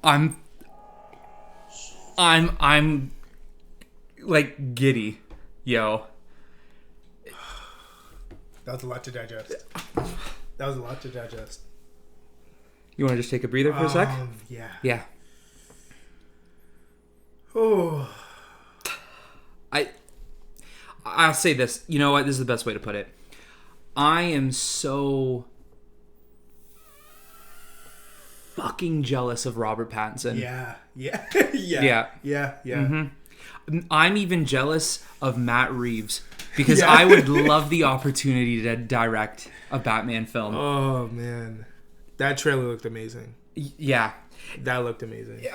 I'm like giddy, yo. That was a lot to digest. You want to just take a breather for a sec? Yeah. Yeah. Oh. I'll say this. You know what? This is the best way to put it. I am so fucking jealous of Robert Pattinson. Yeah. Mm-hmm. I'm even jealous of Matt Reeves because I would love the opportunity to direct a Batman film. Oh man, that trailer looked amazing. Yeah, that looked amazing.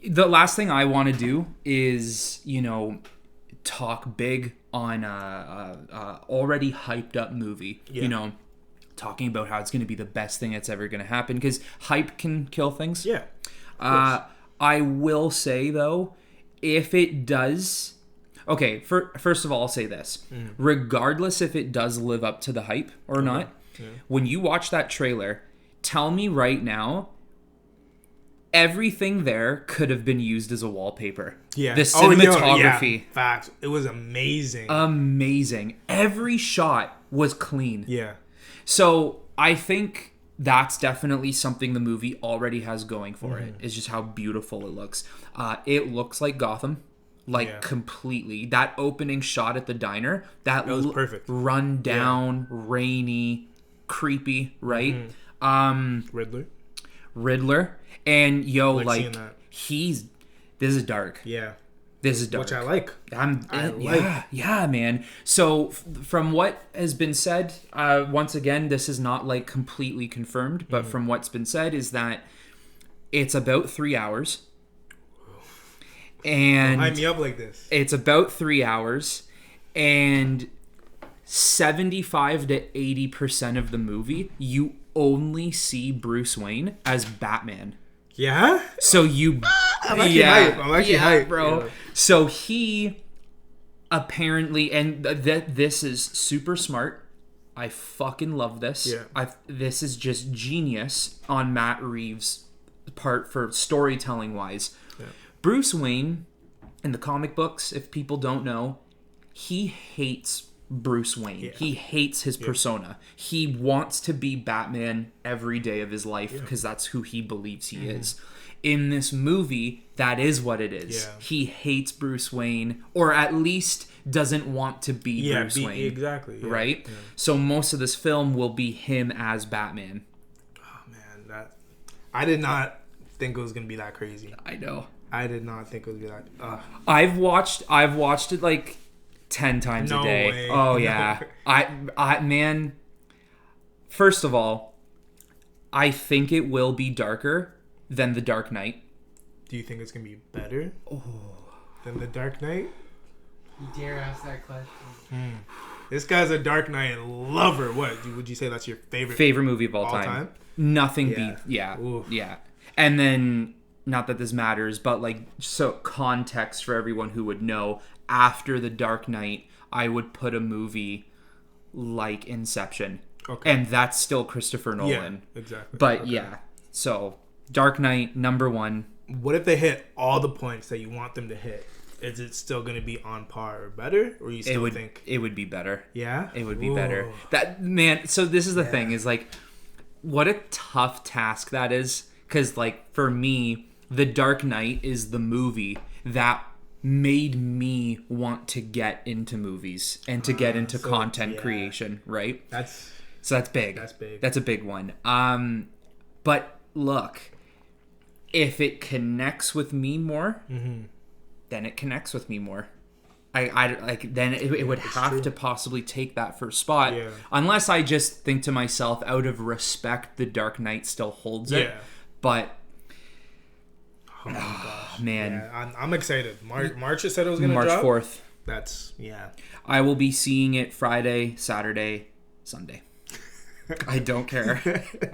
The last thing I want to do is, talk big on a already hyped up movie. Yeah. Talking about how it's going to be the best thing that's ever going to happen because hype can kill things. Yeah. I will say though, if it does, okay. First of all, I'll say this: regardless if it does live up to the hype or not, when you watch that trailer, tell me right now. Everything there could have been used as a wallpaper. Yeah. The cinematography. Facts. It was amazing. Amazing. Every shot was clean. Yeah. So I think that's definitely something the movie already has going for it. Is just how beautiful it looks. It looks like Gotham. Completely. That opening shot at the diner. That was perfect. Run down, rainy, creepy, right? Riddler. And this is dark. Yeah. This is dark. Which I like. Yeah, man. So from what has been said, once again, this is not like completely confirmed, but from what's been said is that it's about 3 hours. And hype me up like this. It's about 3 hours, and 75 to 80% of the movie, you only see Bruce Wayne as Batman. Yeah? So you... I'm actually hyped. Bro. Yeah. So he apparently... And this is super smart. I fucking love this. Yeah. This is just genius on Matt Reeves' part for storytelling-wise. Yeah. Bruce Wayne, in the comic books, if people don't know, he hates Bruce Wayne. Yeah. He hates his persona. He wants to be Batman every day of his life because that's who he believes he is. In this movie, that is what it is. Yeah. He hates Bruce Wayne, or at least doesn't want to be Bruce Wayne. Exactly. Yeah. Right? Yeah. So most of this film will be him as Batman. Oh man, I did not think it was gonna be that crazy. I know. I did not think it would be that. I've watched it like 10 times a day. Way. Oh yeah. I man. First of all, I think it will be darker than The Dark Knight. Do you think it's gonna be better than The Dark Knight? You dare ask that question? This guy's a Dark Knight lover. What would you say? That's your favorite movie of all time? Nothing beats. Yeah. Oof. Yeah. And then, not that this matters, but like, so context for everyone who would know. After The Dark Knight, I would put a movie like Inception. Okay. And that's still Christopher Nolan. Yeah, exactly. But yeah, so Dark Knight, number one. What if they hit all the points that you want them to hit? Is it still going to be on par or better? Or you still think... It would be better. Yeah? It would be better. That, man, so this is the thing, is like, what a tough task that is. Because, like, for me, The Dark Knight is the movie that made me want to get into movies and to get into content creation, right? So that's big. That's big. That's a big one. But look, if it connects with me more, then it connects with me more. I like then it would have to possibly take that first spot, unless I just think to myself, out of respect, The Dark Knight still holds it. But oh my gosh, man, I'm excited. March said it was gonna March drop. 4th. That's I will be seeing it Friday, Saturday, Sunday. I don't care.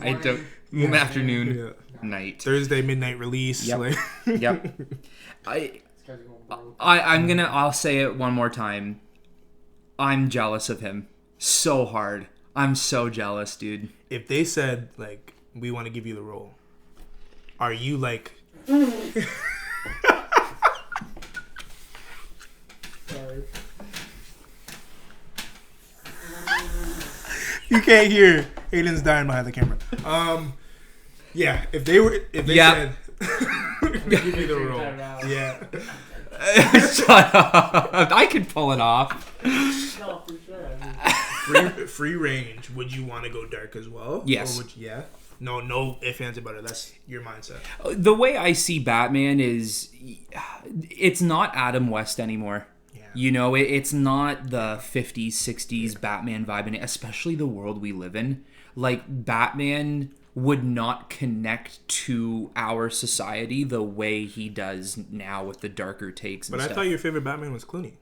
I don't. Afternoon, night, Thursday midnight release. Yep. Yep. I'll say it one more time. I'm jealous of him so hard. I'm so jealous, dude. If they said like we want to give you the role. Are you like? Sorry. You can't hear. Aiden's dying behind the camera. Yeah. If they said, give you the role. Yeah. Shut up. I could pull it off. No, for sure. Free range. Would you want to go dark as well? Yes. Or yeah. No ifs, ands, about it. That's your mindset. The way I see Batman is, it's not Adam West anymore. Yeah. You know, it's not the 50s, 60s Batman vibe, and especially the world we live in. Like, Batman would not connect to our society the way he does now with the darker takes and But stuff. I thought your favorite Batman was Clooney.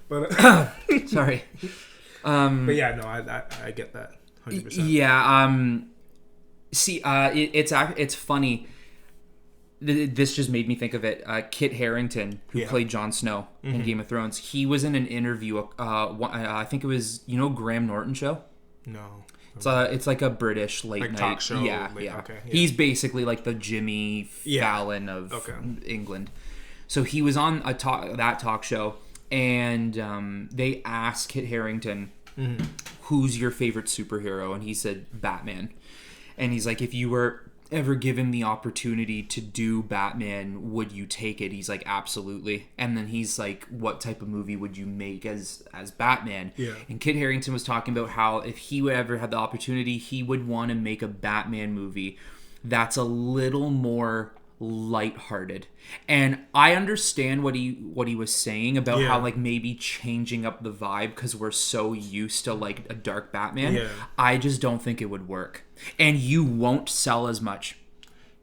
But Sorry. but yeah, no, I get that 100%. Yeah. See, it's funny. This just made me think of it. Kit Harington, who played Jon Snow in Game of Thrones, he was in an interview. I think it was Graham Norton show. No. It's like a British late night talk show. Yeah. Okay, yeah. He's basically like the Jimmy Fallon of England. So he was on that talk show, and they asked Kit Harington, "Who's your favorite superhero?" And he said Batman. And he's like, "If you were ever given the opportunity to do Batman, would you take it?" He's like, "Absolutely." And then he's like, "What type of movie would you make as Batman?" Yeah. And Kit Harington was talking about how if he would ever have the opportunity, he would want to make a Batman movie that's a little more lighthearted. And I understand what he was saying about how like maybe changing up the vibe because we're so used to like a dark Batman. Yeah. I just don't think it would work. And you won't sell as much.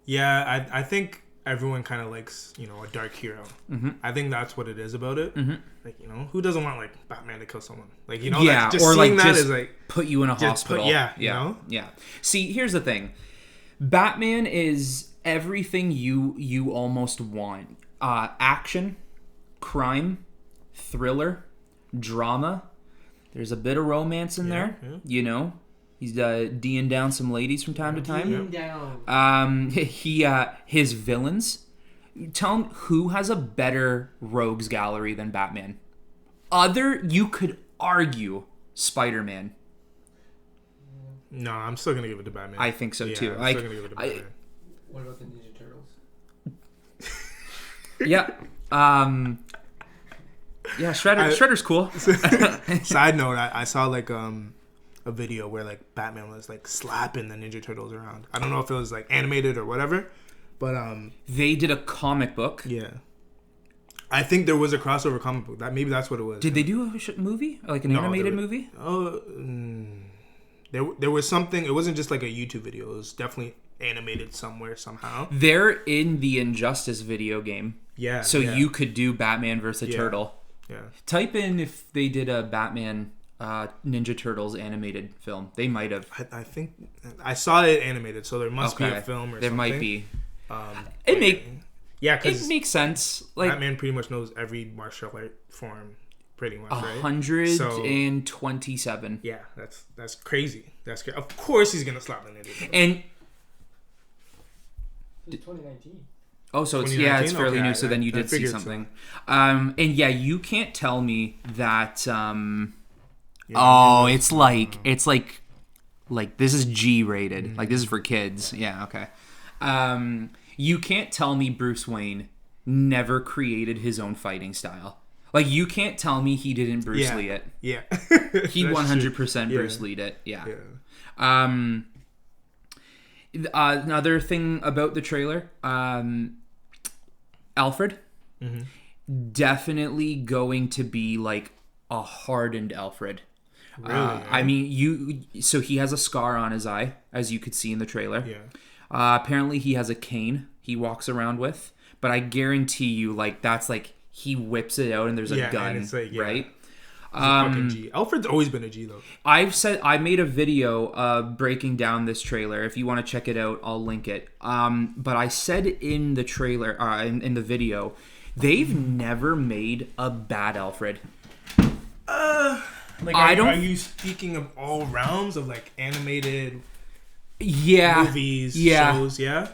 Yeah, I think everyone kind of likes, a dark hero. Mm-hmm. I think that's what it is about it. Mm-hmm. Like, who doesn't want like Batman to kill someone? Like, like, just or seeing like that just is like put you in a hospital. Yeah. See, here's the thing. Batman is everything you almost want. Action, crime, thriller, drama. There's a bit of romance in there. Yeah. He's D'ing down some ladies from time to time. D'ing down. His villains. Tell him who has a better rogues gallery than Batman. You could argue Spider-Man. No, I'm still gonna give it to Batman. I think so too. I'm still gonna give it to Batman. What about the Ninja Turtles? Yeah. Yeah, Shredder's cool. Side note, I saw like a video where like Batman was like slapping the Ninja Turtles around. I don't know if it was like animated or whatever, but they did a comic book. Yeah. I think there was a crossover comic book. Maybe that's what it was. Did they do a movie? Like an animated movie? Oh, there was something. It wasn't just like a YouTube video. It was definitely animated somewhere somehow. They're in the Injustice video game. Yeah. So you could do Batman versus Turtle. Yeah. Type in if they did a Batman Ninja Turtles animated film. They might have. I think I saw it animated, so there must be a film or there something. might be. Because it makes sense. Like Batman pretty much knows every martial art form, pretty much, right? 127. Yeah, that's crazy. That's crazy. Of course, he's gonna slap the Ninja Turtles. And it's 2019. Oh, so it's fairly new. So then you did see something. So. And yeah, you can't tell me that. It's like this is G rated. Mm-hmm. Like this is for kids. Yeah. Okay. You can't tell me Bruce Wayne never created his own fighting style. Like you can't tell me he didn't Bruce Lee it. Yeah. He 100% Bruce Lee'd it. Yeah. Another thing about the trailer, Alfred, definitely going to be like a hardened Alfred. Really? I mean, so he has a scar on his eye, as you could see in the trailer. Yeah. Apparently he has a cane he walks around with, but I guarantee you, like, that's like he whips it out and there's a gun, like, right? He's a fucking G. Alfred's always been a G though. I made a video breaking down this trailer. If you want to check it out, I'll link it. But I said in the trailer, in the video, they've never made a bad Alfred. Like, I don't. Are you speaking of all realms of like animated Yeah. movies, Yeah. shows? Yeah.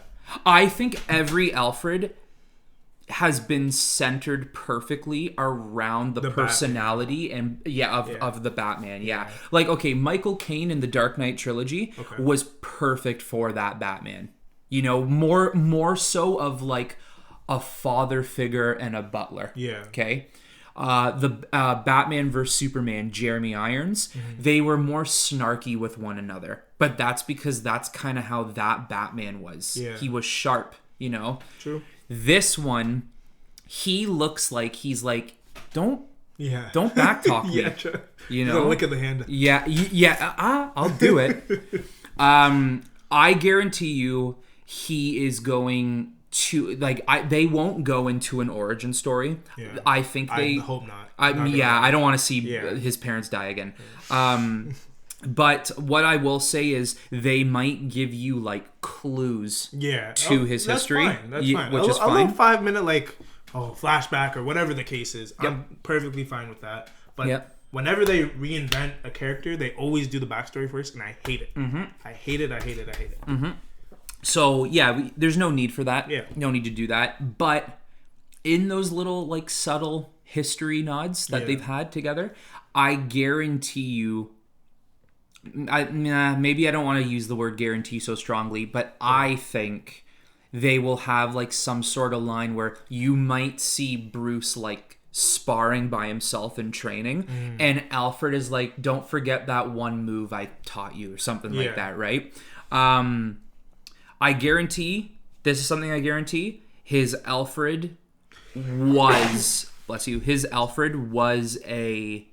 I think every Alfred has been centered perfectly around the personality and of the Batman. Yeah. Like, okay, Michael Caine in the Dark Knight trilogy was perfect for that Batman. You know, more so of like a father figure and a butler. Yeah. Okay. The Batman vs Superman, Jeremy Irons, they were more snarky with one another. But that's because that's kind of how that Batman was. Yeah. He was sharp, you know? True. This one, he looks like he's like, don't Yeah. backtalk me. Yeah, true. You He's know? a lick of the hand. I'll do it. I guarantee you he is going to, like, they won't go into an origin story. Yeah. I think they... I hope not. I don't want to see his parents die again. But what I will say is they might give you like clues to his history. That's fine. Which is a fine. little 5 minute like flashback or whatever the case is. Yep. I'm perfectly fine with that. But Yep. whenever they reinvent a character, they always do the backstory first, and I hate it. Mm-hmm. I hate it. Mm-hmm. So yeah, there's no need for that. Yeah. No need to do that. But in those little like subtle history nods that they've had together, I guarantee you. Maybe I don't want to use the word guarantee so strongly, but I think they will have like some sort of line where you might see Bruce like sparring by himself in training, and Alfred is like, "Don't forget that one move I taught you," or something like that, right? I guarantee this is something I guarantee. His Alfred was bless you. His Alfred was a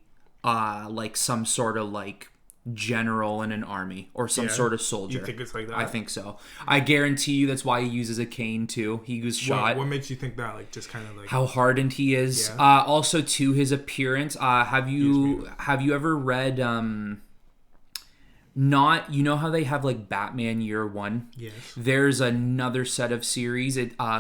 like some sort of like general in an army or some sort of soldier. You think it's like that? I think so. I guarantee you that's why he uses a cane too. He was shot. What makes you think that? Like just kind of like how hardened he is. Also to his appearance. Have you ever read not, you know how they have like Batman Year One? Yes. There's another set of series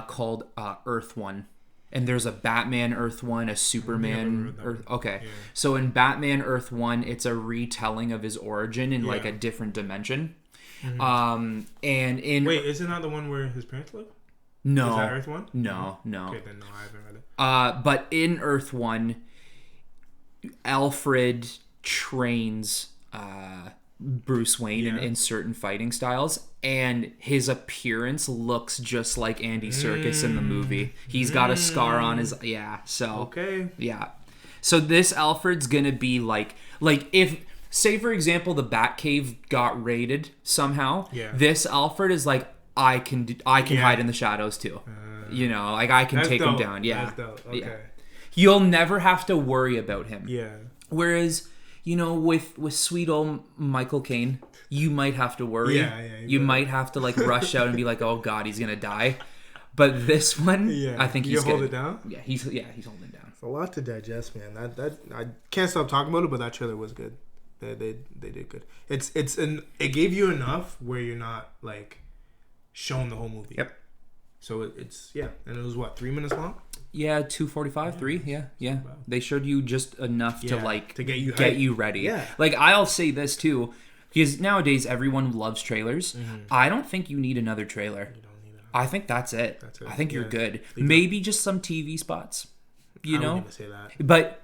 called Earth One. And there's a Batman Earth 1, a Superman Earth. Okay. Yeah. So in Batman Earth 1, it's a retelling of his origin in like a different dimension. And in wait, isn't that the one where his parents live? No. Is that Earth 1? No. Okay, then no, I haven't read it. But in Earth 1, Alfred trains Bruce Wayne in certain fighting styles, and his appearance looks just like Andy Serkis in the movie. He's got a scar on his so this Alfred's gonna be like if, say for example, the Batcave got raided somehow, this Alfred is like, I can hide in the shadows too. You know, like I can take him down. That's dope. Okay. Yeah. You'll never have to worry about him. Yeah. Whereas, you know, with sweet old Michael Caine, you might have to worry. You might have to like rush out and be like, "Oh God, he's gonna die." But this one, I think he's hold good. it down. Yeah, he's holding it down. It's a lot to digest, man. That I can't stop talking about it, but that trailer was good. They did good. It gave you enough where you're not like shown the whole movie. Yep. So it's and it was what, 3 minutes long? Yeah, 2:45, 3. Yeah. They showed you just enough to get you get you ready. Yeah. Like I'll say this too, because nowadays everyone loves trailers. I don't think you need another trailer. You don't need it. I think that's it. I think you're good. Maybe just some TV spots. You know. I wouldn't even say that.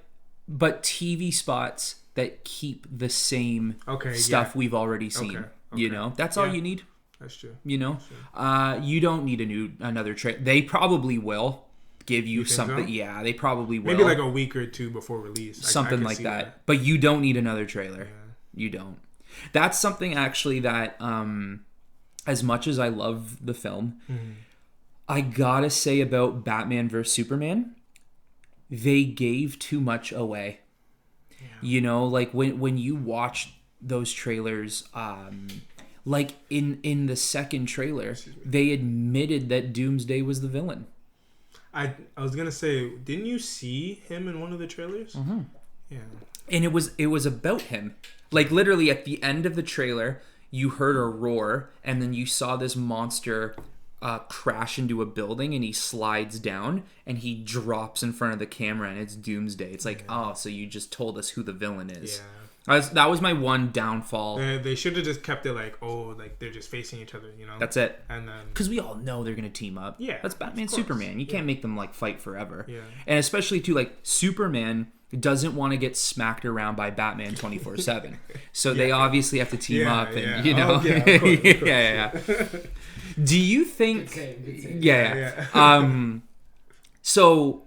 But TV spots that keep the same stuff we've already seen. Okay. You know, that's all you need. That's true. You know, you don't need another trailer. They probably will give you something. So? Yeah, they probably will. Maybe like a week or two before release. Something like that. But you don't need another trailer. Yeah. You don't. That's something actually that, as much as I love the film, I gotta say about Batman vs Superman, they gave too much away. Yeah. You know, like when you watch those trailers, like in the second trailer, they admitted that Doomsday was the villain. I was gonna say, didn't you see him in one of the trailers? Mm-hmm. Yeah. And it was about him. Like literally at the end of the trailer, you heard a roar, and then you saw this monster crash into a building and he slides down and he drops in front of the camera and it's Doomsday. It's like, oh, so you just told us who the villain is. That was my one downfall. They should have just kept it like, oh, like they're just facing each other, you know? That's it. And then, because we all know they're gonna team up. Yeah, that's Batman, Superman. You can't make them like fight forever. Yeah, and especially too, like Superman doesn't want to get smacked around by Batman 24/7. So they obviously have to team up, and you know, of course. yeah. Do you think? Good save. Yeah. So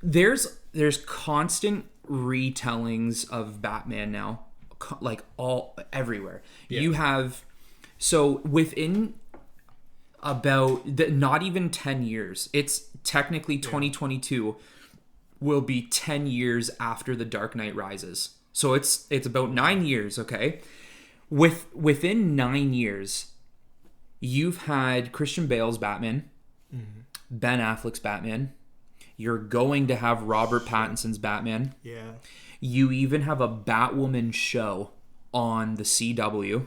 there's constant retellings of Batman now, like everywhere. Yeah. You have, so within about not even 10 years, it's technically 2022 will be 10 years after The Dark Knight Rises. So it's about 9 years, okay? Within 9 years, you've had Christian Bale's Batman, Ben Affleck's Batman. You're going to have Robert Pattinson's Batman. Yeah. You even have a Batwoman show on the CW,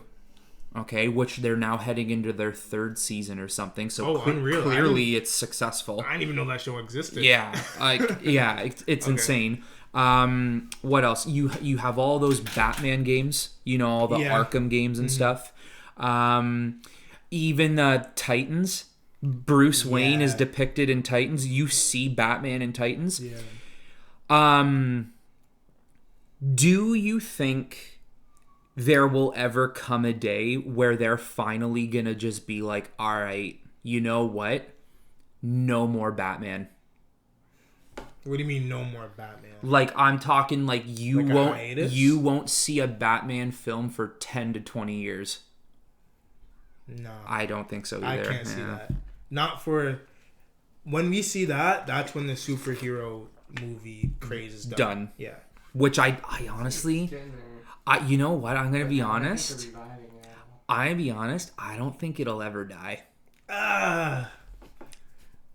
okay, which they're now heading into their 3rd season or something. So unreal. Clearly it's successful. I didn't even know that show existed. Yeah, it's insane. What else? You have all those Batman games, you know, all the Arkham games and stuff. Even Titans. Bruce Wayne is depicted in Titans. You see Batman in Titans. Yeah. Do you think there will ever come a day where they're finally gonna just be like, all right, you know what? No more Batman. What do you mean no more Batman? Like, I'm talking like you hiatus? won't see a Batman film for 10 to 20 years. No. I don't think so either. I can't see that. Not for... When we see that, that's when the superhero movie craze is done. Yeah. Which I honestly... you know what? I'm going to be honest. I'm going to be honest. I don't think it'll ever die. I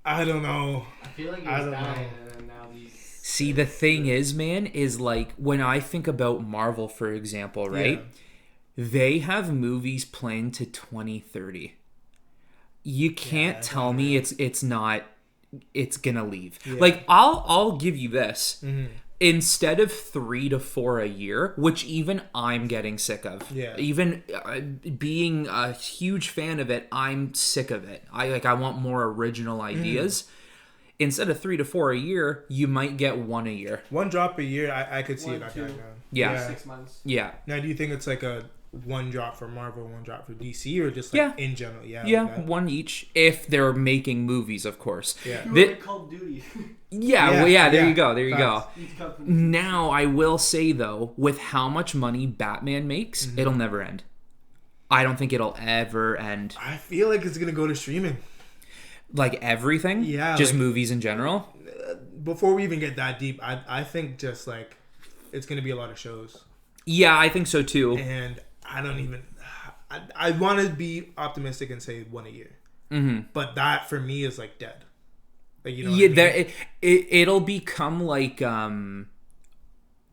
don't know. I feel like it's dying and now these... See, the thing is, man, is like when I think about Marvel, for example, right? Yeah. They have movies planned to 2030. You can't tell me it's not... It's gonna leave. Yeah. Like, I'll give you this. Mm-hmm. Instead of 3 to 4 a year, which even I'm getting sick of. Yeah. Even being a huge fan of it, I'm sick of it. I want more original ideas. Instead of 3 to 4 a year, you might get 1 a year. 1 drop a year, I could see it not going down. Yeah. 6 months. Yeah. Now, do you think it's like a 1 drop for Marvel, 1 drop for DC, or just like in general? Yeah. Yeah, like 1 each if they're making movies, of course. Yeah. Like Call of Duty. There you go. There you go. Now, I will say though, with how much money Batman makes, it'll never end. I don't think it'll ever end. I feel like it's gonna go to streaming. Like everything? Yeah. Just like, movies in general? Before we even get that deep, I think just like it's gonna be a lot of shows. Yeah, I think so too. And I don't even... I want to be optimistic and say 1 a year. Mm-hmm. But that, for me, is like dead. Like, you know what I mean? It'll become like you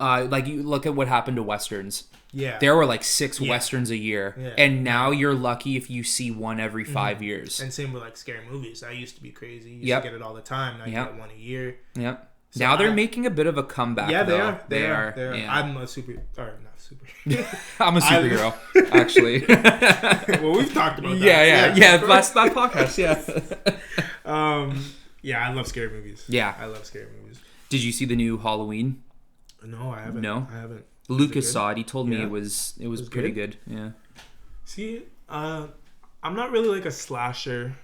look at what happened to Westerns. Yeah. There were like 6 Westerns a year. Yeah. And now you're lucky if you see 1 every 5 years. And same with like scary movies. That used to be crazy. You used to get it all the time. Now you get 1 a year. Yep. So now they're making a bit of a comeback. Yeah, they are. They are. Yeah. I'm a I'm a superhero, actually. Well, we've talked about that. Yeah. Last podcast, yeah, I love scary movies. Yeah. I love scary movies. Did you see the new Halloween? No, I haven't. No? I haven't. Lucas saw it. He told me it was pretty good. Yeah. See, I'm not really like a slasher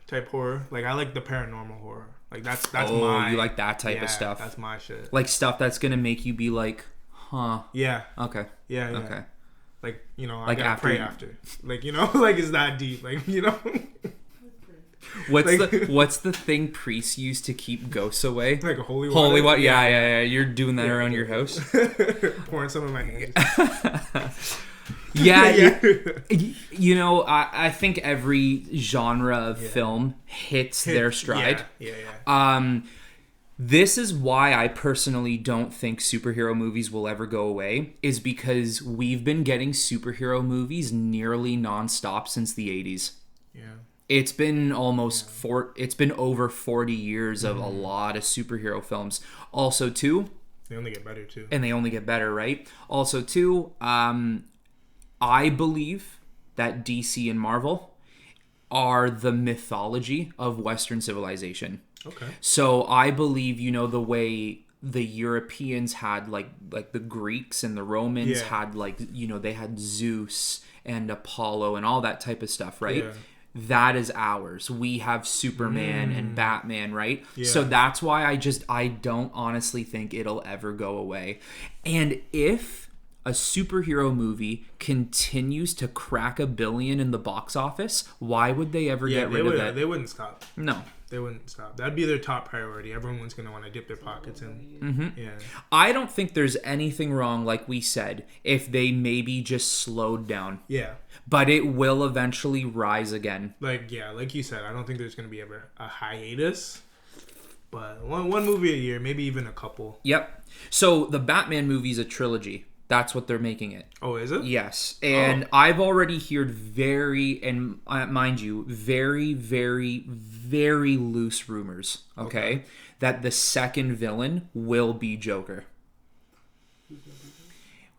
type horror. Like, I like the paranormal horror. Like, that's my... you like that type of stuff. That's my shit. Like, stuff that's going to make you be like, huh. Yeah. Okay. Yeah. Okay. Like, you know, like I gotta pray after. Like, you know, like, it's that deep. Like, you know... What's the thing priests use to keep ghosts away? Like a holy water? Holy water, yeah. You're doing that around your house? Pouring some in my hands. You know, I think every genre of film hits their stride. Yeah. This is why I personally don't think superhero movies will ever go away, is because we've been getting superhero movies nearly nonstop since the 80s. Yeah. It's been it's been over 40 years of a lot of superhero films. Also, too, They only get better too. and they only get better, right? Also, too, I believe that DC and Marvel are the mythology of Western civilization. Okay. So I believe, the way the Europeans had like the Greeks and the Romans had they had Zeus and Apollo and all that type of stuff, right? Yeah. That is ours. We have Superman and Batman, right? Yeah. So that's why I don't honestly think it'll ever go away. And if a superhero movie continues to crack $1 billion in the box office, why would they ever get rid of it? They wouldn't stop. No. They wouldn't stop. That'd be their top priority. Everyone's going to want to dip their pockets in. Yeah. I don't think there's anything wrong, like we said, if they maybe just slowed down. Yeah. But it will eventually rise again. Like you said, I don't think there's going to be ever a hiatus. But one movie a year, maybe even a couple. Yep. So the Batman movie's a trilogy. That's what they're making it. Oh, is it? Yes. And I've already heard very, very, very loose rumors, okay, that the second villain will be Joker.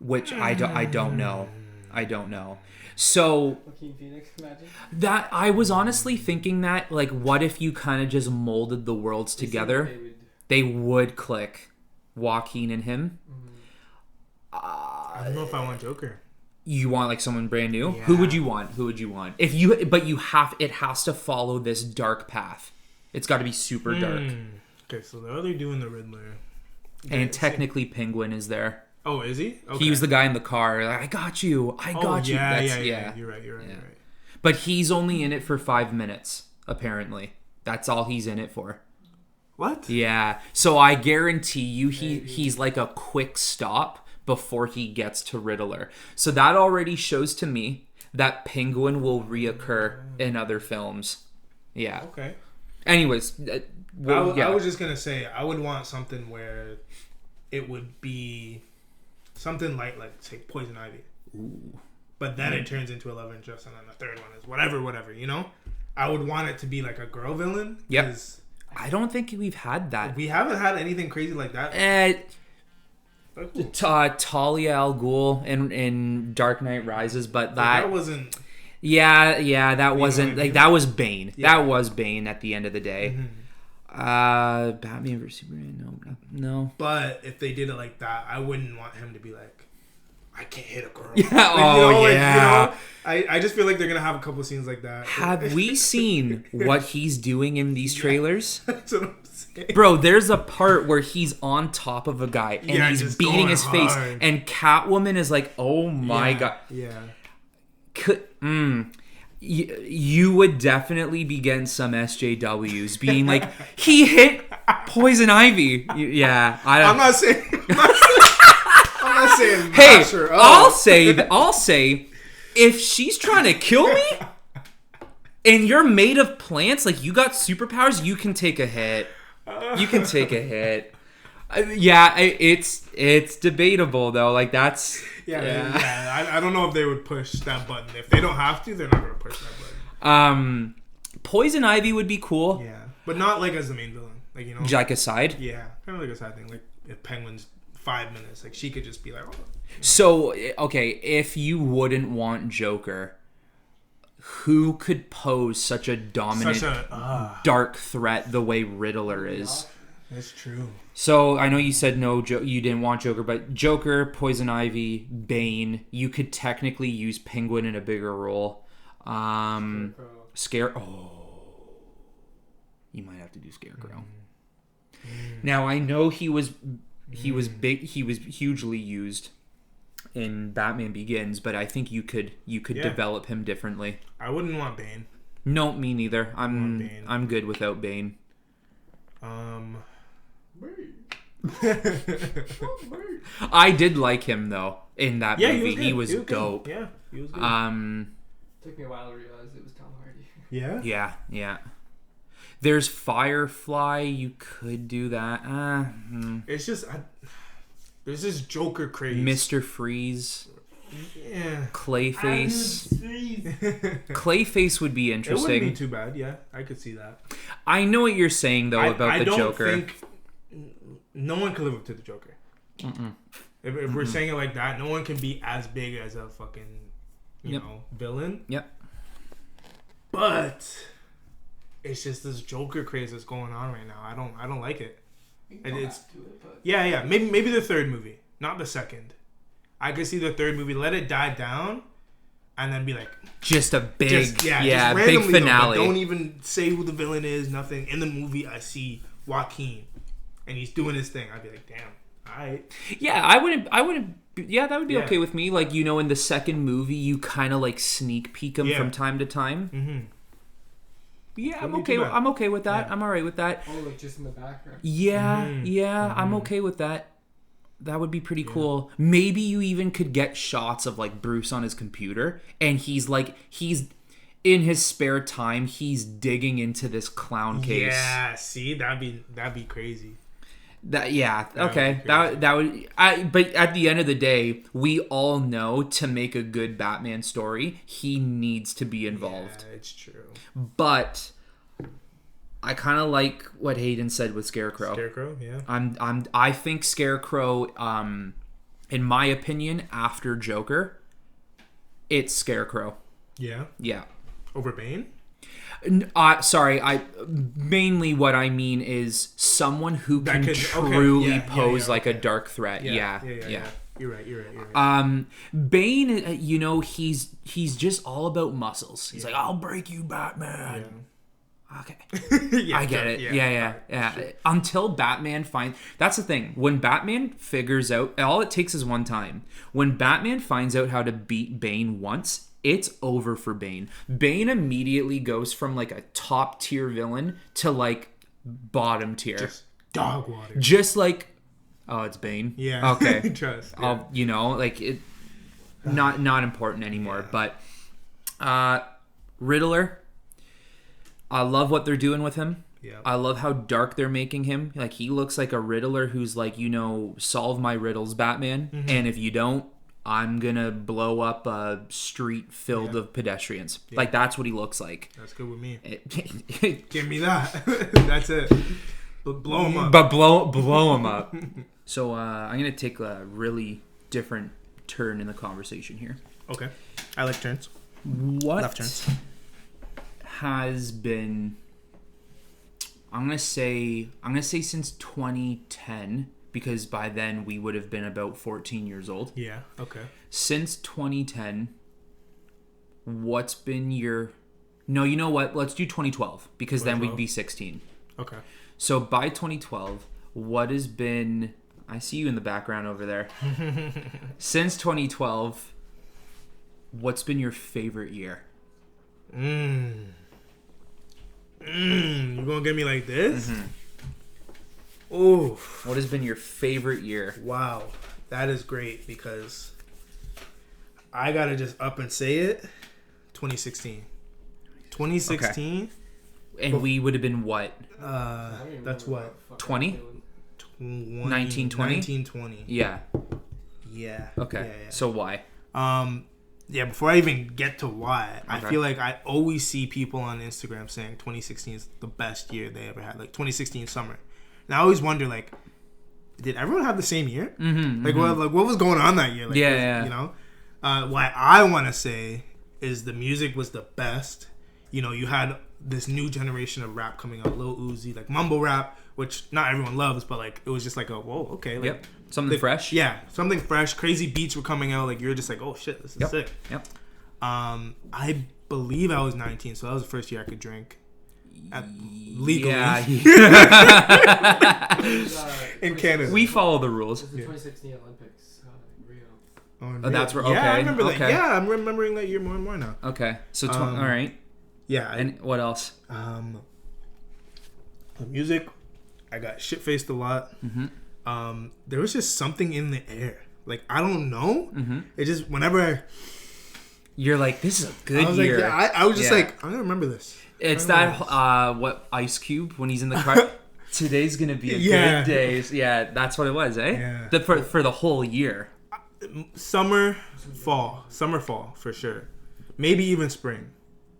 Which I don't know. I don't know. So Joaquin Phoenix, imagine. that I was honestly thinking that, like, what if you kind of just molded the worlds together? They would click, Joaquin and him. I don't know if I want Joker. You want like someone brand new? Yeah. Who would you want? If it has to follow this dark path. It's got to be super dark. Okay, so they're already doing the Riddler. And technically Penguin is there. Oh, is he? Okay. He was the guy in the car. Like, I got you. I got you. Yeah. You're right. But he's only in it for 5 minutes, apparently. That's all he's in it for. What? Yeah. So I guarantee you he's like a quick stop before he gets to Riddler. So that already shows to me that Penguin will reoccur in other films. Yeah. Okay. Anyways, I was just going to say, I would want something where it would be something like say, Poison Ivy. Ooh. But then it turns into a love interest, and then the third one is whatever, I would want it to be like a girl villain. Yep. I don't think we've had that. We haven't had anything crazy like that. Talia al Ghul in Dark Knight Rises, but that wasn't. Yeah, that wasn't like that was Bane. Yeah. That was Bane at the end of the day. Batman vs Superman, no. But if they did it like that, I wouldn't want him to be like, I can't hit a girl. Yeah. I just feel like they're gonna have a couple scenes like that. Have we seen what he's doing in these trailers? That's what I'm saying. Bro, there's a part where he's on top of a guy and he's just beating going his face, hard. and Catwoman is like, "Oh my god!" Yeah. You would definitely be getting some SJWs being like, "He hit Poison Ivy." Yeah, I'm not saying. Hey, not sure. I'll say, if she's trying to kill me, and you're made of plants, like you got superpowers, you can take a hit. You can take a hit. It's debatable though. Like that's I don't know if they would push that button. If they don't have to, they're not gonna push that button. Poison Ivy would be cool. Yeah, but not like as the main villain. Like like a side. Yeah, kind of like a side thing. Like if Penguin's 5 minutes, like she could just be like. Oh. So okay, if you wouldn't want Joker, who could pose such a dominant, dark threat the way Riddler is? That's true. So I know you said no, you didn't want Joker, but Joker, Poison Ivy, Bane. You could technically use Penguin in a bigger role. You might have to do Scarecrow. Now I know he was big. He was hugely used in Batman Begins, but I think you could develop him differently. I wouldn't want Bane. No, me neither. I'm good without Bane. I did like him though in that movie. He was dope. Yeah, he was good. Took me a while to realize it was Tom Hardy. Yeah. Yeah. There's Firefly. You could do that. It's just there's this Joker craze. Mr. Freeze. Yeah. Clayface. Clayface would be It interesting. wouldn't be too bad. Yeah, I could see that. I know what you're saying though about the Joker. I don't think no one can live up to the Joker. If we're saying it like that, no one can be as big as a fucking you know villain. Yep. But it's just this Joker craze that's going on right now. I don't like it. And it's yeah. Maybe the third movie, not the second. I could see the third movie. Let it die down, and then be like just a big just big randomly, finale. Though, don't even say who the villain is. Nothing in the movie. I see Joaquin, and he's doing his thing. I'd be like, damn. All right. Yeah, I wouldn't. Yeah, that would be okay with me. Like, you know, in the second movie, you kind of like sneak peek him from time to time. Mm-hmm. Yeah, I'm okay. I'm okay with that. I'm all right with that. Oh, like just in the background. Yeah, I'm okay with that. That would be pretty cool. Maybe you even could get shots of like Bruce on his computer, and he's in his spare time, he's digging into this clown case. Yeah, see, that'd be crazy. But at the end of the day, we all know to make a good Batman story, he needs to be involved. Yeah, it's true. But I kind of like what Hayden said with Scarecrow. Yeah. I think Scarecrow, in my opinion, after Joker, it's Scarecrow. Yeah. Yeah. Over Bane? Mainly what I mean is someone who can truly pose like a dark threat. Yeah. You're right. Bane, you know, he's just all about muscles. He's like, I'll break you, Batman. Yeah. Okay. I get it. Yeah. Sure. Until Batman that's the thing. When Batman figures out, all it takes is one time. When Batman finds out how to beat Bane once, it's over for Bane. Bane immediately goes from like a top tier villain to like bottom tier. Just dog water. Just like, oh, it's Bane. Yeah. Okay. Trust. Yeah. I'll, you know, like it. Not important anymore. But Riddler. I love what they're doing with him. Yeah. I love how dark they're making him. Like, he looks like a Riddler who's like, you know, solve my riddles, Batman. Mm-hmm. And if you don't, I'm gonna blow up a street filled of pedestrians. Yeah. Like, that's what he looks like. That's good with me. Give me that. That's it. But blow him up. But blow him up. So I'm gonna take a really different turn in the conversation here. Okay. I like turns. What left turns has been? I'm gonna say since 2010. Because by then we would have been about 14 years old. Yeah, okay. Since 2010, what's been your... No, you know what? Let's do 2012. Because 2012? Then we'd be 16. Okay. So by 2012, what has been... I see you in the background over there. Since 2012, what's been your favorite year? You gonna get me like this? Mm-hmm. Oh, what has been your favorite year? Wow, that is great because I gotta just up and say it. 2016. 2016. Okay. And we would have been what? That's what? 20? 1920? Yeah. Yeah. Okay. Yeah. So why? Yeah, before I even get to why, I feel like I always see people on Instagram saying 2016 is the best year they ever had. Like 2016 summer. And I always wonder, like, did everyone have the same year? Mm-hmm, like, what was going on that year? Like, yeah. You know? Why I want to say is the music was the best. You know, you had this new generation of rap coming out, Lil Uzi, like mumble rap, which not everyone loves, but like it was just like a whoa, okay, like something fresh. Yeah, something fresh. Crazy beats were coming out. Like you're just like, oh shit, this is sick. Yep. I believe I was 19, so that was the first year I could drink. Legally. Yeah. In Canada. We follow the rules. It was the 2016 Olympics in Rio. Oh, that's where. Okay. Yeah, I remember that. Yeah, I'm remembering that year more and more now. Okay, so all right. Yeah. And what else? The music, I got shit faced a lot. Mm-hmm. There was just something in the air. Like I don't know. Mm-hmm. It just whenever you're like, this is a good year. Like, yeah, I was just like, I'm gonna remember this. It's that what Ice Cube when he's in the car. Today's gonna be a good day. Yeah, that's what it was, eh? Yeah. For the whole year. Summer, fall for sure. Maybe even spring.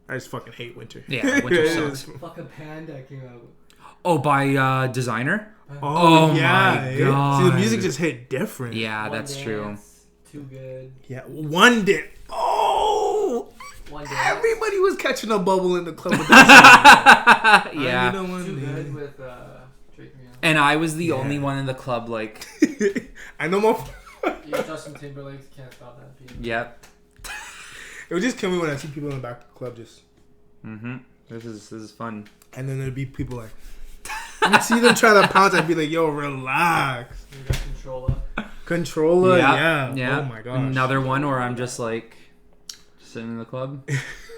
I just fucking hate winter. Yeah, winter sucks. Fucking Panda came out. Oh, by Designer? Oh yeah. My God. See, the music just hit different. Yeah, One that's Dance, true. Too good. Yeah, one dance. Oh! One Dance. Everybody was catching a bubble in the club with that song. Yeah. Too good with Drake and Rihanna. And I was the only one in the club, like... I know more. Yeah, Justin Timberlake can't stop that beat. Yep. It would just kill me when I see people in the back of the club just... Mm-hmm. This is fun. And then there'd be people like... I'd see them try to pounce. I'd be like, yo, relax. You got Controller. Controller, yeah. Oh my gosh. Another one where I'm just like... sitting in the club.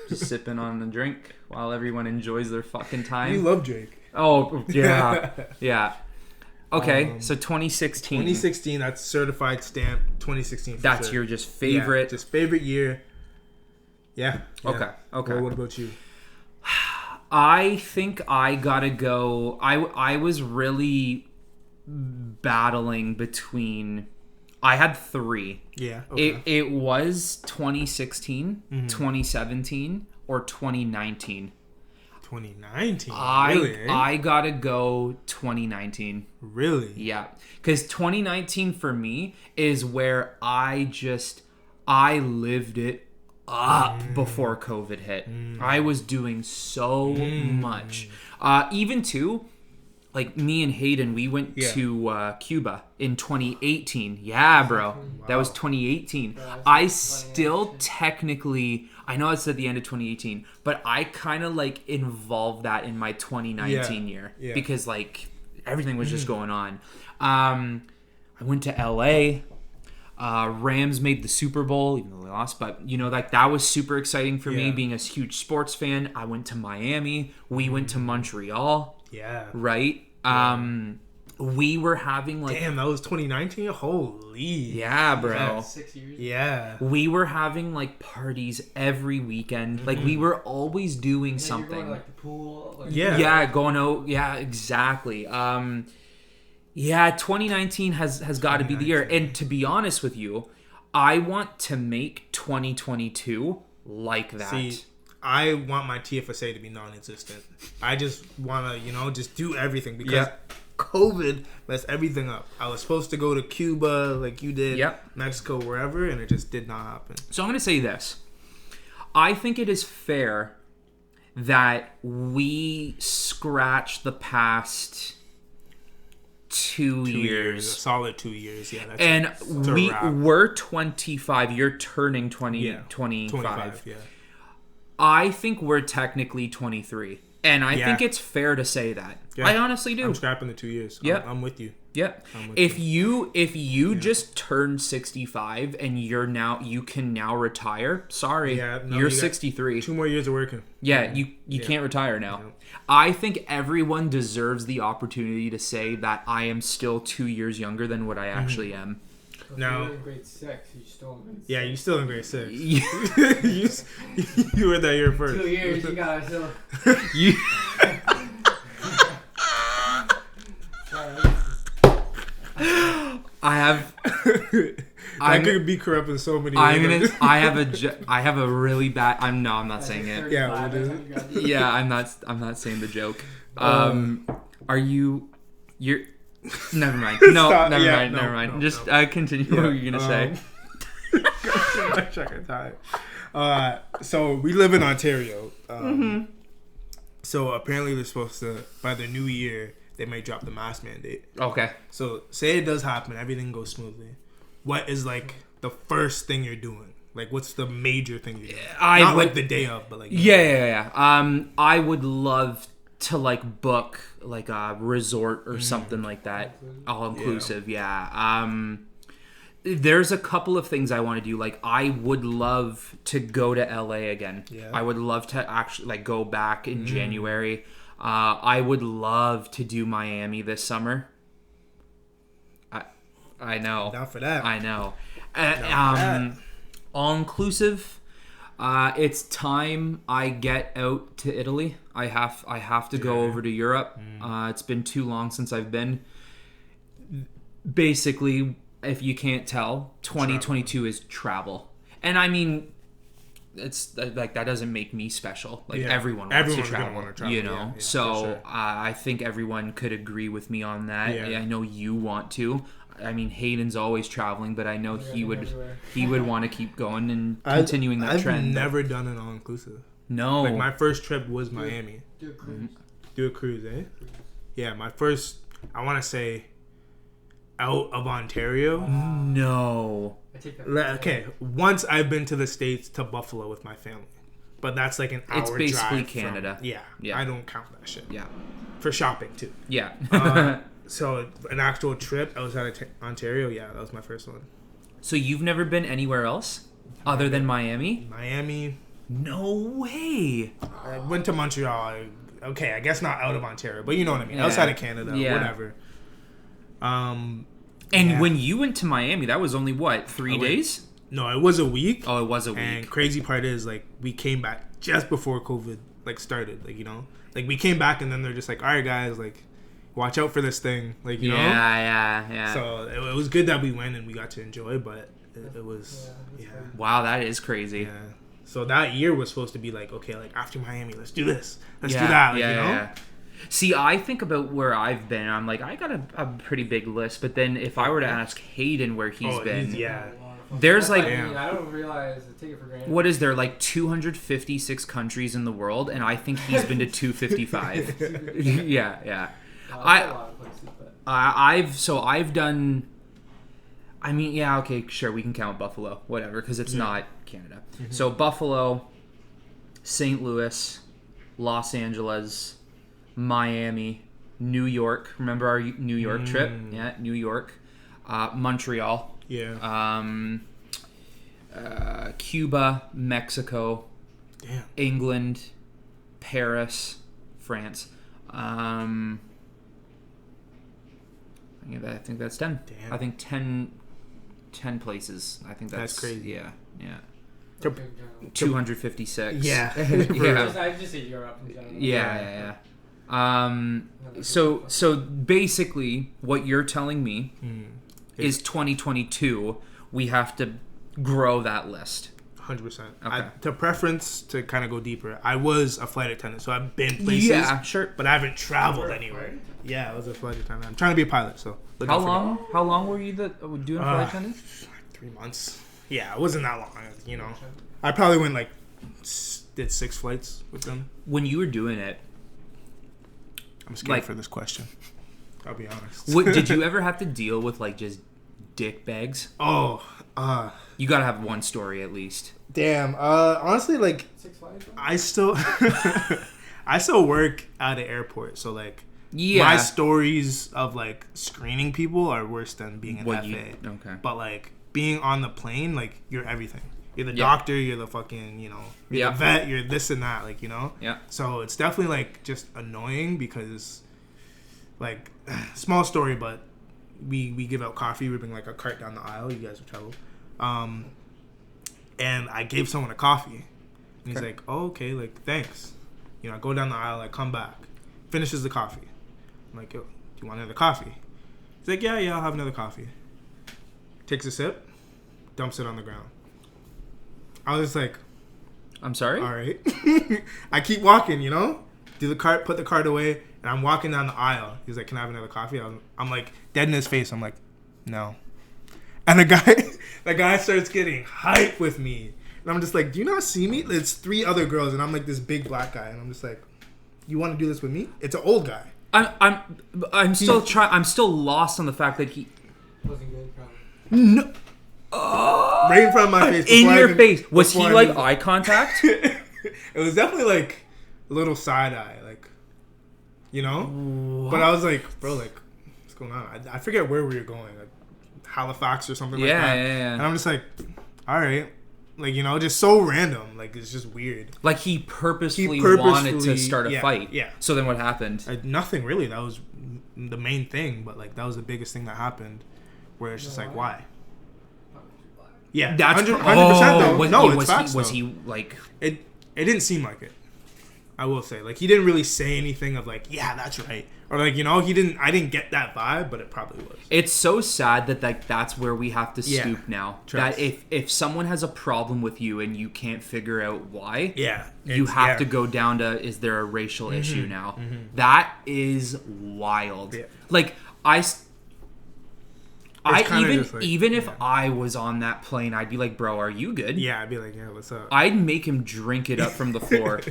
Just sipping on a drink while everyone enjoys their fucking time. You love Drake. Oh, yeah. Yeah. Okay, so 2016. 2016, that's certified stamp. 2016 for That's sure. your just favorite. Yeah, just favorite year. Yeah. Okay. Well, what about you? I think I gotta go. I was really battling between. I had 3. Yeah. Okay. It was 2016, 2017, or 2019. 2019. Really? Eh? I gotta go 2019. Really? Yeah, because 2019 for me is where I lived it up before COVID hit. I was doing so much. Even too, like me and Hayden, we went to Cuba in 2018. Yeah, bro. Wow. That was 2018. I still technically, I know it's at the end of 2018, but I kind of like involved that in my 2019 year because like everything was just going on. I went to LA. Rams made the Super Bowl, even though they lost, but you know, like that was super exciting for me being a huge sports fan. I went to Miami. We went to Montreal. Yeah. Right? We were having like... Damn, that was 2019? Holy. Yeah, bro. 6 years. Yeah. We were having like parties every weekend. Like we were always doing something. You're going to, like the pool. Like, Yeah, going out. Yeah, exactly. Yeah, 2019 has got to be the year. And to be honest with you, I want to make 2022 like that. See, I want my TFSA to be non-existent. I just want to, just do everything because COVID messed everything up. I was supposed to go to Cuba like you did, Mexico, wherever, and it just did not happen. So I'm going to say this. I think it is fair that we scratch the past 2 years. A solid 2 years, yeah. We're 25. You're turning 25. Yeah. I think we're technically 23. And I think it's fair to say that. Yeah. I honestly do. I'm scrapping the 2 years. Yeah. I'm with you. Yep. If you just turned 65 and you can now retire, sorry. You're 63. 2 more years of working. Yeah, you can't retire now. Yeah. I think everyone deserves the opportunity to say that I am still 2 years younger than what I actually am. Now, you're in grade 6. You're still in grade 6. Yeah, you're still in grade 6. you were that year first. 2 years, you guys. You. I have. I could be corrupt in so many ways. I have a really bad. I'm not saying it. Yeah, what is it? Yeah, I'm not saying the joke. Are you? You're. Never mind. No, Stop. Never mind. Just continue what you're gonna say. So we live in Ontario. So apparently they're supposed to, by the new year, they might drop the mask mandate. Okay. So say it does happen, everything goes smoothly. What is like the first thing you're doing? Like what's the major thing you're doing? Not like the day of, but like yeah. I would love to like book like a resort or something like that, all inclusive. Yeah. There's a couple of things I want to do. Like I would love to go to LA again. Yeah. I would love to actually like go back in January. I would love to do Miami this summer. I know. Down for that. I know. All inclusive. It's time I get out to Italy. I have to go over to Europe. It's been too long since I've been. Basically, if you can't tell, 2022 is travel. And I mean, it's like that doesn't make me special. Like everyone wants to travel, you know. Yeah, so sure. I think everyone could agree with me on that. Yeah. I know you want to. I mean, Hayden's always traveling, but I know he would want to keep going and continuing that trend. I've never done an all-inclusive. No. Like, my first trip was Miami. Do a cruise. Do a cruise, eh? Yeah, my first, I want to say, out of Ontario. No. I take that. Okay, once I've been to the States to Buffalo with my family. But that's like an hour It's basically drive Canada. Yeah, I don't count that shit. Yeah. For shopping, too. Yeah. So, an actual trip, I was out of Ontario. Yeah, that was my first one. So you've never been anywhere else other than Miami? Miami. No way. I went to Montreal. Okay, I guess not out of Ontario, but you know what I mean. Outside of Canada, whatever. And when you went to Miami, that was only what, 3 days? No, it was a week. Oh, it was a week. And crazy part is, like, we came back just before COVID, like, started. Like, you know? Like, we came back and then they're just like, all right, guys, like, watch out for this thing. Like, you know? Yeah. So, it was good that we went and we got to enjoy, but it was, Wow, that is crazy. Yeah. So, that year was supposed to be like, okay, like, after Miami, let's do this. Let's do that. Like, you know? Yeah. See, I think about where I've been. I'm like, I got a pretty big list. But then if I were to ask Hayden where he's been, there's like, I don't realize. I take it for granted. what is there, like 256 countries in the world, and I think he's been to 255. Yeah. A lot of places, but. I've done. I mean, yeah, okay, sure, we can count Buffalo, whatever, because it's not Canada. Mm-hmm. So Buffalo, St. Louis, Los Angeles, Miami, New York. Remember our New York trip? Yeah, New York, Montreal. Yeah. Cuba, Mexico, Damn. England, Paris, France. I think that's 10. Damn. I think 10 places. I think that's crazy. Yeah. 256. 256. Yeah. I just say Europe in general. Yeah. So basically, what you're telling me is 2022. We have to grow that list. 100%. Okay. To preference, to kind of go deeper, I was a flight attendant, so I've been places. Yeah, sure. But I haven't traveled anywhere. Yeah, I was a flight attendant. I'm trying to be a pilot, so. How long were you doing flight attendant? 3 months. Yeah, it wasn't that long, you know. I probably went did 6 flights with them. When you were doing it, I'm scared for this question. I'll be honest. Did you ever have to deal with like just dick bags? Oh, you gotta have one story at least. Damn. Honestly, like, 6 flights. I still work at an airport, so like, yeah, my stories of like screening people are worse than being an FA. Okay. But like being on the plane, like, you're everything. You're the doctor. You're the fucking, you know, you're the vet. You're this and that, like, you know. Yeah. So it's definitely like just annoying because, like, small story, but we give out coffee. We bring like a cart down the aisle. You guys will travel. And I gave someone a coffee. And he's like, oh, okay, like, thanks. You know, I go down the aisle, I come back. Finishes the coffee. I'm like, yo, do you want another coffee? He's like, yeah, I'll have another coffee. Takes a sip, dumps it on the ground. I was just like, I'm sorry? all right. I keep walking, you know? Put the cart away, and I'm walking down the aisle. He's like, can I have another coffee? I'm like, dead in his face. I'm like, no. And the guy starts getting hype with me. And I'm just like, do you not see me? It's 3 other girls, and I'm like this big black guy. And I'm just like, you want to do this with me? It's an old guy. I'm still lost on the fact that he Wasn't good, probably. no. Right in front of my face. In your face. Was he like eye contact? It was definitely like a little side eye, like, you know? What? But I was like, bro, like, what's going on? I forget where we were going, like Halifax or something like that. Yeah. And I'm just like, all right. Like, you know, just so random. Like, it's just weird. Like he purposefully wanted to start a fight. Yeah. So then what happened? Nothing really. That was the main thing. But, like, that was the biggest thing that happened. Where it's just like, why? Yeah. That's 100% though. Was no, he, it's facts, was though. he like... It didn't seem like it. I will say, like, he didn't really say anything of like, yeah, that's right, or like, you know, he didn't. I didn't get that vibe, but it probably was. It's so sad that like that's where we have to Yeah. stoop now. Trust. That if someone has a problem with you and you can't figure out why, Yeah, you have yeah. to go down to, is there a racial issue now? That is wild. Yeah. Like kinda even just like- even if yeah. I was on that plane, I'd be like, bro, are you good? Yeah, I'd be like, yeah, what's up? I'd make him drink it up from the floor.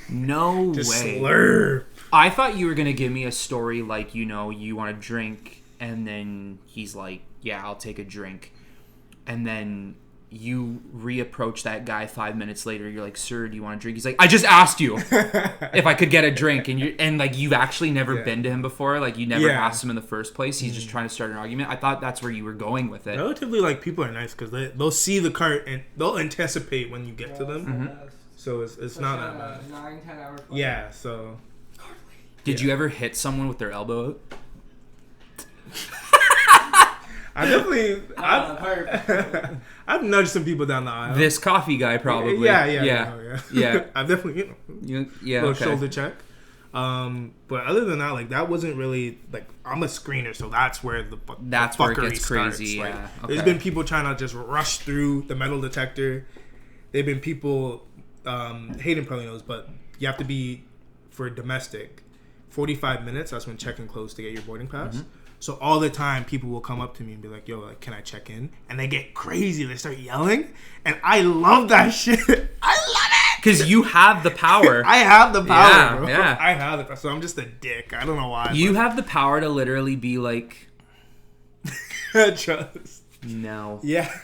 No Just way. slurp. I thought you were gonna give me a story like, you know, you want to drink, and then he's like, yeah, I'll take a drink, and then you reapproach that guy 5 minutes later. You're like, sir, do you want a drink? He's like, I just asked you if I could get a drink, and like you've actually never Yeah. been to him before. Like you never Yeah. asked him in the first place. He's just trying to start an argument. I thought that's where you were going with it. Relatively, like, people are nice because they'll see the cart and they'll anticipate when you get to them. So it's not that bad. 9-10 hour flight. Yeah, so Did you ever hit someone with their elbow out? I definitely Perfect. I've nudged some people down the aisle. This coffee guy probably. Yeah. Yeah. I've definitely Yeah. little Okay. shoulder check. But other than that, like, that wasn't really like, I'm a screener, so that's where That's the where it fuckery gets starts. crazy, Like, yeah. There's Okay. been people trying to just rush through the metal detector. There've been people, Hayden probably knows, but you have to be, for domestic, 45 minutes. That's when check-in closed to get your boarding pass. Mm-hmm. So all the time, people will come up to me and be like, yo, like, can I check in? And they get crazy. They start yelling. And I love that shit. I love it. Because you have the power. I have the power, Yeah, bro. yeah. I have the power. So I'm just a dick. I don't know why. You have the power to literally be like, have trust. no. Yeah.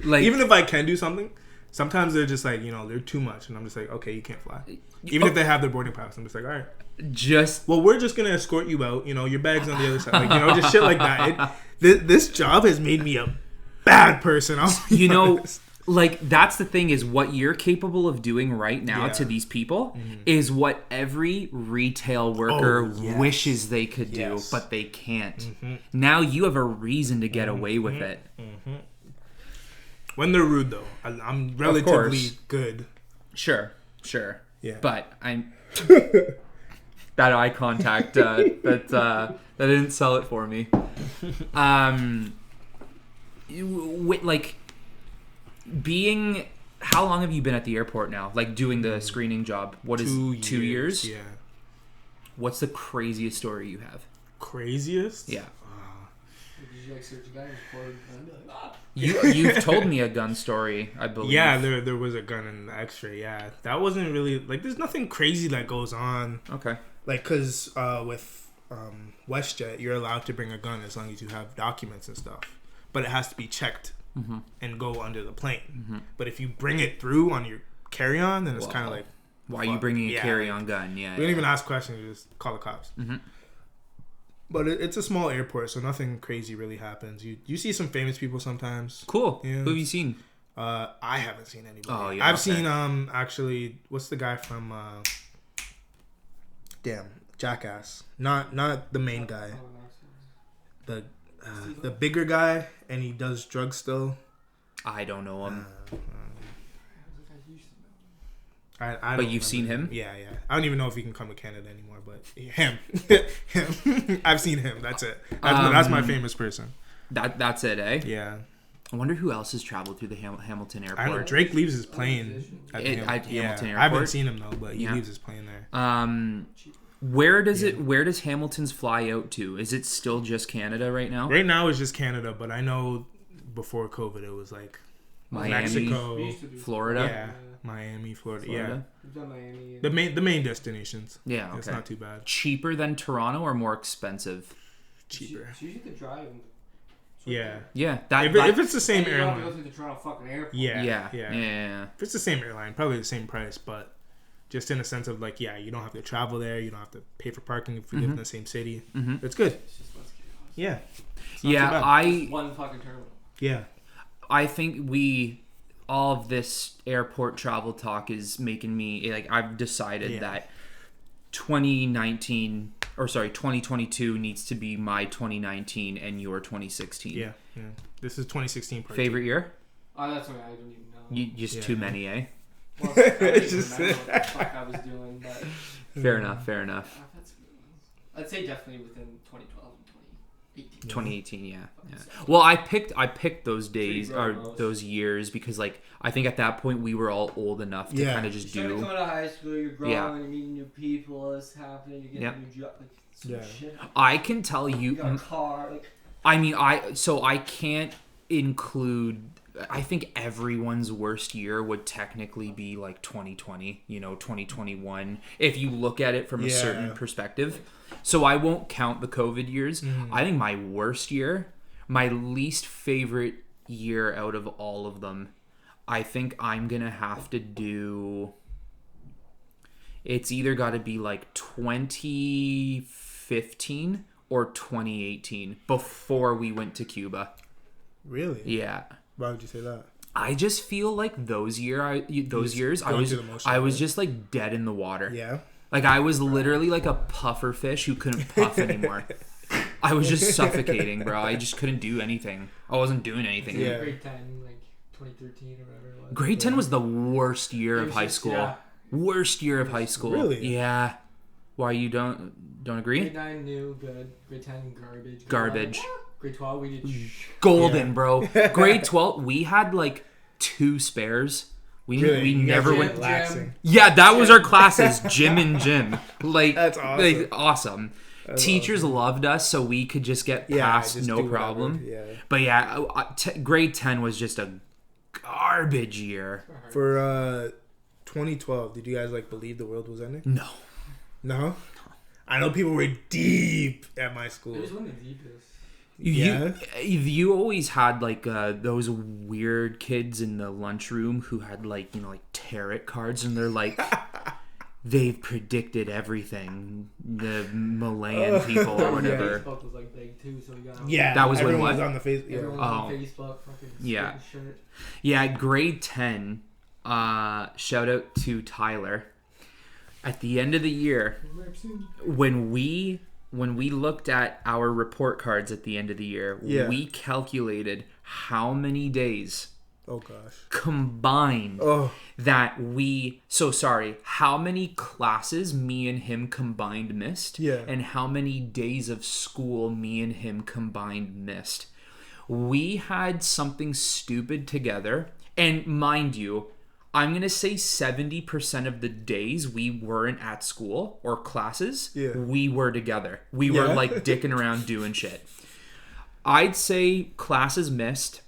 Like- even if I can do something, sometimes they're just like, you know, they're too much. And I'm just like, okay, you can't fly. Even if they have their boarding pass, I'm just like, all right. Just Well, we're just going to escort you out. You know, your bag's on the other side. Like, you know, just shit like that. This job has made me a bad person. I'll be you know, honest. like that's the thing is what you're capable of doing right now Yeah. to these people is what every retail worker Oh, yes. wishes they could do, Yes. but they can't. Now you have a reason to get away with it. When they're rude, though, I'm relatively good. Sure. Yeah. But I'm that eye contact that didn't sell it for me. Like being, how long have you been at the airport now? Like doing the screening job? What is 2 years? Yeah. What's the craziest story you have? Craziest? Yeah. Did you like search a guy and record and be like, ah. You've told me a gun story, I believe. Yeah, there was a gun in the X-ray. Yeah, that wasn't really like. There's nothing crazy that goes on. Okay. Like, cause with WestJet, you're allowed to bring a gun as long as you have documents and stuff, but it has to be checked and go under the plane. But if you bring it through on your carry-on, then it's kind of like, Why are you bringing a Yeah, carry-on gun? Yeah. we don't even ask questions. You just call the cops. But it's a small airport, so nothing crazy really happens. You see some famous people sometimes. Cool. Yeah. Who have you seen? I haven't seen anybody. Oh, yeah, I've okay. seen actually, what's the guy from Jackass? Not the main guy. The bigger guy, and he does drugs still. I don't know him. I But don't you've remember. seen him? Yeah. I don't even know if he can come to Canada anymore, but him. I've seen him. That's it. That's my famous person. That's it, eh? Yeah. I wonder who else has traveled through the Hamilton Airport. I don't know. Drake leaves his plane at Hamilton I haven't Airport? seen him though, but he Yeah. leaves his plane there. Where does Hamilton's fly out to? Is it still just Canada right now? Right now it's just Canada, but I know before COVID it was like Miami, Mexico, We used to do Florida. yeah, Miami, Florida. Florida? We've done Miami. And The main destinations. Yeah, okay. It's not too bad. Cheaper than Toronto or more expensive? Cheaper. So you could drive. And Yeah. Yeah, If it's the same and you don't have to airline. go through the Toronto fucking airport. Yeah. yeah. If it's the same airline, probably the same price, but just in a sense of like, yeah, you don't have to travel there. You don't have to pay for parking if you live in the same city. It's good. It's just less chaos. Yeah. It's not too Yeah, bad. One fucking terminal. Yeah. I think all of this airport travel talk is making me like I've decided that 2022 needs to be my 2019 and your 2016. Yeah. This is 2016 part Favorite year? Oh, that's what I don't even know. You just too many, eh? Well, I don't even remember what the fuck I was doing, but Fair enough. that's, I'd say definitely within 2012 and 2018. 2018, yeah. Well, I picked those days Pretty or gross. those years because like I think at that point we were all old enough to kind of just You're do. starting to come out of high school, you're growing, Yeah. you're meeting new people, it's happening, you're getting Yep. a new job, like some Yeah. shit. I can tell You you. got a car, like I mean, I can't include. I think everyone's worst year would technically be like 2020, 2021, if you look at it from a certain perspective. So I won't count the COVID years. I think my worst year, my least favorite year out of all of them, I think I'm going to have to do... It's either got to be like 2015 or 2018 before we went to Cuba. Really? Yeah. Why would you say that? I just feel like those years I was just like dead in the water. Yeah. Like I was literally like a puffer fish who couldn't puff anymore. I was just suffocating, bro. I just couldn't do anything. I wasn't doing anything. Yeah. grade 10, like 2013 or whatever it was. Grade 10 was the worst year of high school. Yeah. Worst year of high school. Really? Yeah. Why you don't agree? Grade 9 new, good. Grade 10 garbage. Garbage. Grade 12 we did Golden, bro. Grade 12 we had like 2 spares. We never guys were went. relaxing. Yeah, that was our classes, gym and gym. Like That's awesome. Like, awesome. Teachers loved us, so we could just get past just no do problem. whatever. Yeah. But yeah, grade 10 was just a garbage year. For 2012, did you guys like believe the world was ending? No. No. I know people were deep at my school. It was one of the deepest. You always had like those weird kids in the lunchroom who had like tarot cards, and they're like they've predicted everything, the Malayan people or whatever. Facebook was like big too, so we got That was when everyone what? was on the Facebook. Yeah. everyone on Facebook, fucking Yeah. shirt. Yeah, grade 10. Shout out to Tyler. At the end of the year, when we looked at our report cards at the end of the year, we calculated how many days Oh gosh. combined how many classes me and him combined missed, and how many days of school me and him combined missed. We had something stupid together, and mind you, I'm going to say 70% of the days we weren't at school or classes, we were together. We were like dicking around doing shit. I'd say classes missed.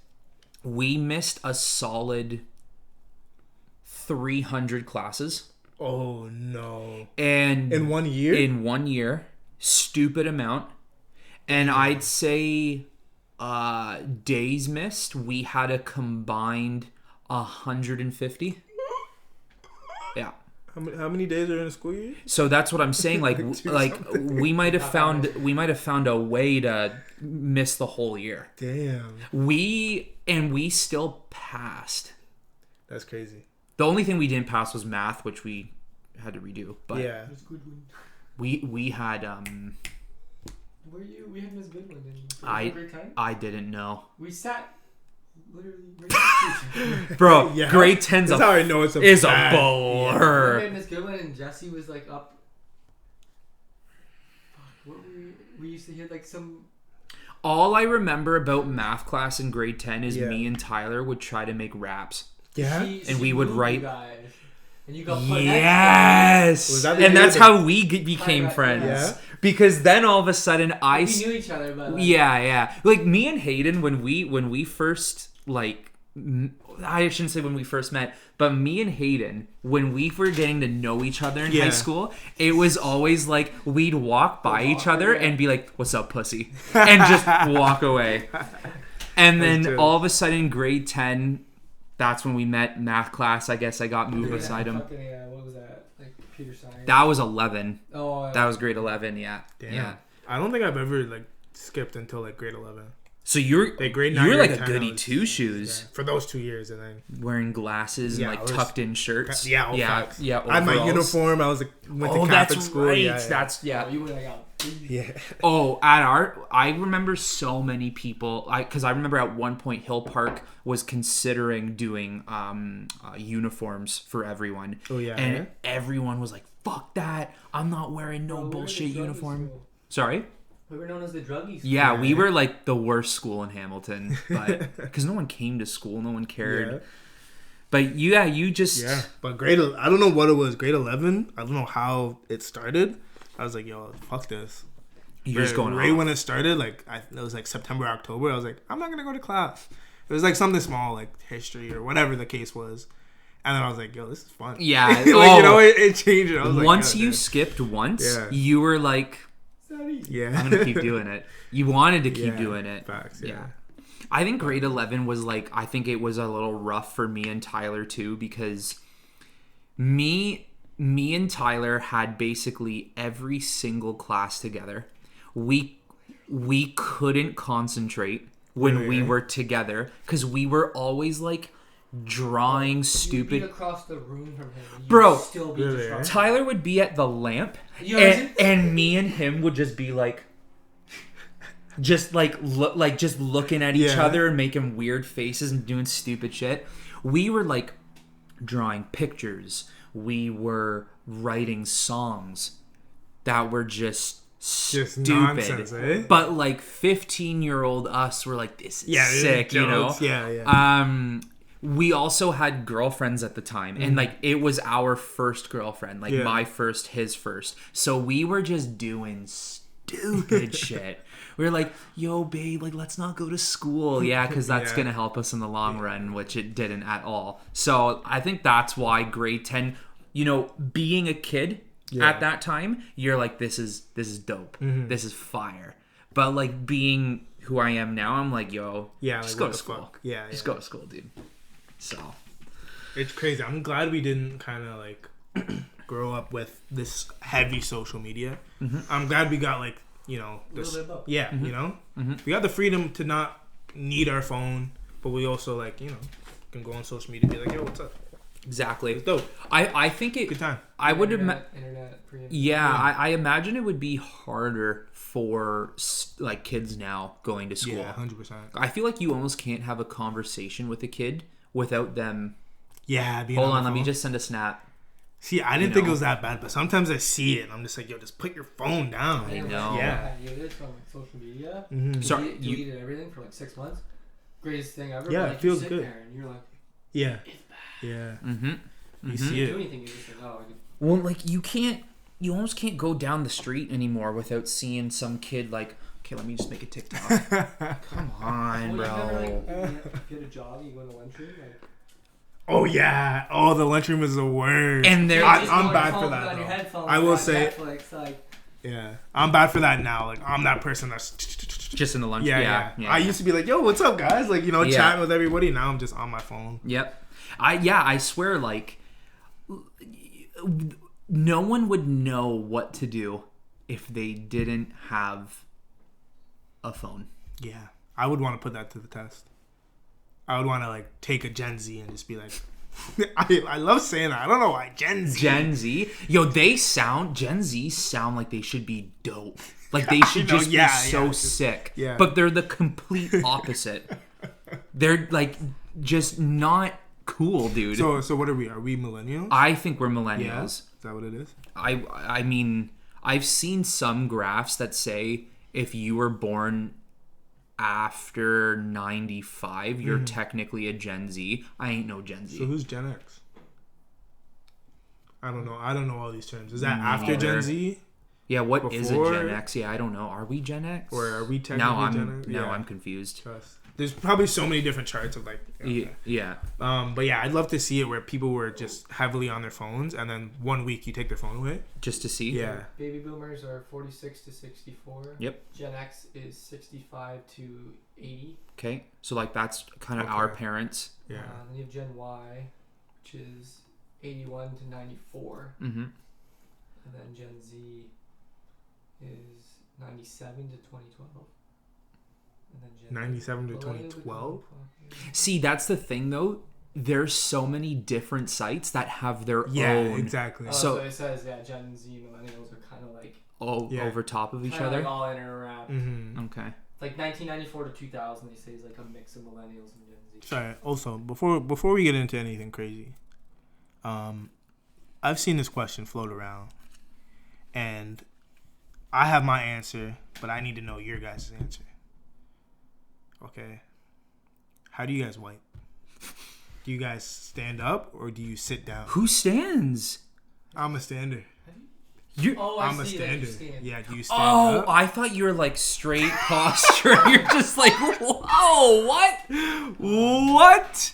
We missed a solid 300 classes. Oh no. And in 1 year? In 1 year. Stupid amount. And I'd say days missed, we had a combined 150. Yeah. How many days are in a school year? So that's what I'm saying. Like we might have found a way to miss the whole year. Damn. We still passed. That's crazy. The only thing we didn't pass was math, which we had to redo. But yeah, It was a good one. we had We had Miss Goodwin in grade 10. I didn't know. We sat literally right next to each other. Bro, Yeah. grade 10's That's how I know it's a is bad- a blur. We had Miss Goodwin and Jesse was like up. Fuck, what we used to hear like some. All I remember about math class in grade 10 is Yeah. me and Tyler would try to make raps. Yeah. And we would moved write- you guys, and you got put Yes. Was that the And year that's that- how we became Tyler, friends. yeah. Because then all of a sudden we knew each other, but like, yeah. Like me and Hayden when we first like I shouldn't say when we first met, but me and Hayden, when we were getting to know each other in high school, it was always like we'd walk by each other and be like, "What's up, pussy?" and just walk away. And then true. all of a sudden, grade 10, that's when we met math class. I guess I got moved beside him. Fucking, what was that? Like computer science. That was 11. Oh, That was grade 11, yeah. Damn. Yeah. I don't think I've ever like skipped until like grade 11. So you're Like grade 9 you're or like a 10, goody I was- two shoes. Yeah, for those 2 years, and then Wearing glasses and Yeah, like I was- tucked in shirts. yeah, yeah. I had my overalls. uniform. I was like went to Oh, Catholic that's school. right. Yeah, That's Yeah, you would have got Yeah. Oh, I remember so many people. Because I remember at one point Hill Park was considering doing uniforms for everyone. Oh, yeah. And everyone was like, "Fuck that! I'm not wearing no bullshit uniform." Sorry. We were known as the druggies. Yeah, we were like the worst school in Hamilton, but because no one came to school, no one cared. Yeah. But you just But I don't know what it was. Grade 11. I don't know how it started. I was like, yo, fuck this. You're just going right off. when it started. Like it was like September, October. I was like, I'm not gonna go to class. It was like something small, like history or whatever the case was. And then I was like, yo, this is fun. Yeah. Like, you know, it changed. I was like, once yo, you dude. skipped once, Yeah. you were like, Yeah, I'm gonna keep doing it. You wanted to keep doing it. Facts. Yeah. I think grade 11 was like, I think it was a little rough for me and Tyler too, because me and Tyler had basically every single class together. We couldn't concentrate when we were together because we were always like drawing You'd stupid. be across the room from him. And you'd Bro, still be really? distracted. Tyler would be at the lamp, You know, and me and him would just be like, just looking at each Yeah. other and making weird faces and doing stupid shit. We were like drawing pictures. We were writing songs that were just stupid. nonsense, eh? But like 15-year-old us were like, this is sick, you know? jokes. Yeah. We also had girlfriends at the time, and like it was our first girlfriend, like my first, his first. So we were just doing stupid shit. We were like, yo, babe, like let's not go to school. Yeah, because that's gonna help us in the long run, which it didn't at all. So I think that's why grade 10, you know, being a kid at that time, you're like, this is dope. This is fire. But like being who I am now, I'm like, yo, just go to school. Fuck? Yeah, Just go to school, dude. So it's crazy. I'm glad we didn't kind of like grow up with this heavy social media. I'm glad we got like, you know, this, little bit of both. you know, we got the freedom to not need our phone, but we also like, you know, can go on social media and be like, yo, what's up? exactly. It's dope. I think it. Good time. I would internet, Yeah, I imagine it would be harder for like kids now going to school. Yeah, 100%. I feel like you almost can't have a conversation with a kid without them. Yeah. Hold on, let me just send a snap. See, I didn't think it was that bad, but sometimes I see it and I'm just like, yo, just put your phone down. I know. Yeah. You did from social media. Sorry, You deleted everything for like 6 months. Greatest thing ever. Yeah, but, like, it feels you sit good. There and you're like, Yeah. it's bad. Yeah. You see You do it. anything, you're just like, oh, I could. Well, like you almost can't go down the street anymore without seeing some kid like, okay, let me just make a TikTok. Come on, Well, you never, bro. like, get a job, you go to lunchroom, like. Oh, yeah. Oh, the lunchroom is the worst. And they're I'm bad for that, On your though. headphones, I will watch say- Netflix, like. Yeah. I'm bad for that now. Like, I'm that person that's... just in the lunch. Yeah. Yeah. I used to be like, yo, what's up, guys? Like, you know, Yeah. chatting with everybody. Now I'm just on my phone. Yep. I swear, like, no one would know what to do if they didn't have a phone. Yeah. I would want to put that to the test. I would want to, like, take a Gen Z and just be like... I love saying that. I don't know why. Gen Z. Gen Z, yo, Gen Z sound like they should be dope. Like they should just be so sick. Yeah. But they're the complete opposite. They're like just not cool, dude. So what are we? Are we millennials? I think we're millennials. Yeah. Is that what it is? I mean, I've seen some graphs that say if you were born after 95, you're technically a Gen Z. I ain't no Gen Z. So who's Gen X? I don't know. I don't know all these terms. Is that after neither. Gen Z? Yeah, what is a Before- Gen X? Yeah, I don't know. Are we Gen X? Or are we technically now Gen X? Now I'm confused. Trust. There's probably so many different charts of like... Yeah. But yeah, I'd love to see it where people were just heavily on their phones and then 1 week you take their phone away. Just to see. Yeah. Baby boomers are 46 to 64. Yep. Gen X is 65 to 80. Okay. So like that's kind of our parents. Yeah. Then you have Gen Y, which is 81 to 94. Mm-hmm. And then Gen Z is 97 to 2012. And then Gen 97 to millennials are 2012? yeah. See, that's the thing though. there's so many different sites that have their Yeah, own. exactly. So it says Gen Z millennials are kind of like over top of each kinda other. like all interwrapped. Mm-hmm. Okay. Like 1994 to 2000, they say is like a mix of millennials and Gen Z. Sorry. Also, before we get into anything crazy, I've seen this question float around, and I have my answer, but I need to know your guys' answer. Okay. How do you guys wipe? Do you guys stand up or do you sit down? Who stands? I'm a stander. I'm a stander. Yeah, do you stand up? I thought you were like straight posture. You're just like, whoa, what? What?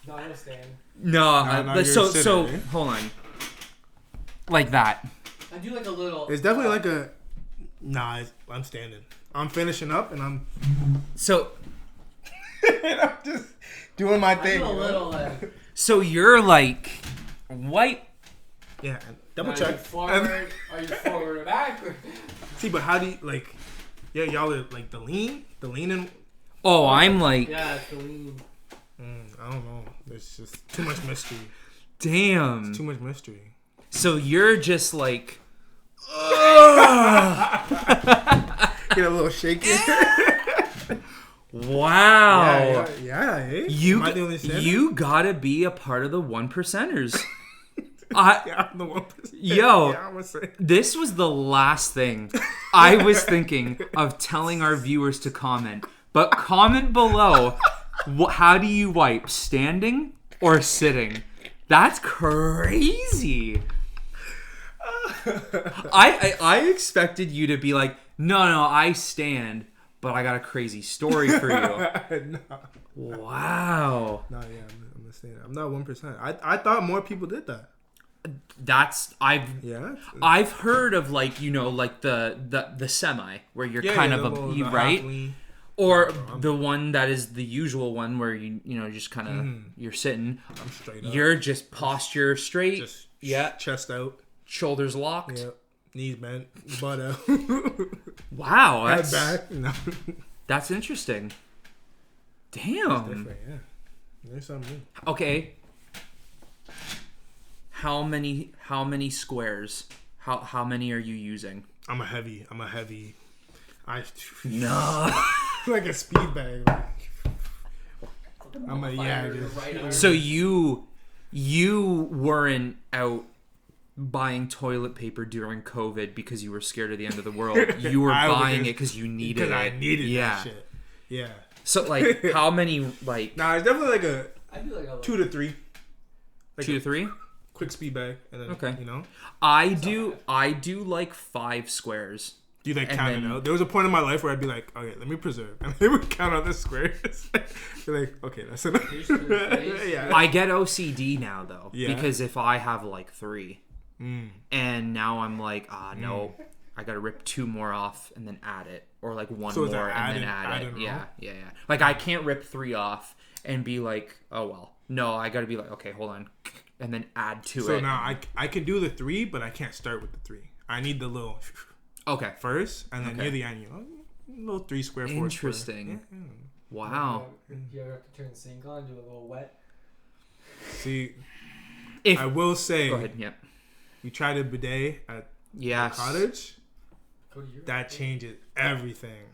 No, I understand. No, so right? hold on. Like that. I do like a little. It's definitely like a. Nah, I'm standing. I'm finishing up and I'm. So. And I'm just doing my thing. I do a little like. So you're like, wipe. Yeah, double Are check. you forward or back? See, but how do you like? Yeah, y'all are like the lean and. Oh, I'm like. Yeah, it's the lean. I don't know. There's just too much mystery. Damn. It's too much mystery. So you're just like. Get a little shaky. Wow. Yeah. Eh? You gotta be a part of the 1%ers. Yeah, I'm the 1%. Yo, Yeah, I'm gonna say. this was the last thing I was thinking of telling our viewers to comment. But comment below, how do you wipe? Standing or sitting? That's crazy. I expected you to be like, no, I stand, but I got a crazy story for you. No. Wow. No, yeah, I'm the stander. I'm not 1%. I thought more people did that. I've heard of like, you know, like the semi where you're kind of a right, or the one that is the usual one where you know just kind of you're sitting. I'm straight up. You're just posture straight. Just chest out, shoulders locked. Yep. Knees bent, butt out. Wow, Head back. No. That's interesting. Damn. That's different, yeah. There's something. Okay. How many squares? How many are you using? I'm a heavy. No. Like a speed bag. So you weren't out buying toilet paper during COVID because you were scared of the end of the world. You were buying it because you needed it. Because I needed that shit. Yeah. So like, how many like? Nah, it's definitely like a. I do like a 2 to 3. Like 2 to 3. Quick speed bag, and then okay. You know. I do like 5 squares. Do you like count it out? There was a point in my life where I'd be like, okay, let me preserve, and they would count out the squares. You're like, okay, that's enough. Yeah. I get OCD now though, because if I have like 3, and now I'm like, no, I gotta rip 2 more off and then add it, or like 1 more and then add it. Yeah. Like I can't rip 3 off and be like, oh well. No, I gotta be like, okay, hold on, and then add to it. So now I can do the 3, but I can't start with the 3. I need the little first, and then near the end, little 3 square, 4 Interesting. Yeah. Wow. You ever have to turn the sink on, do a little wet? See, I will say, go ahead. Yep. You try the bidet at the cottage. That changes everything.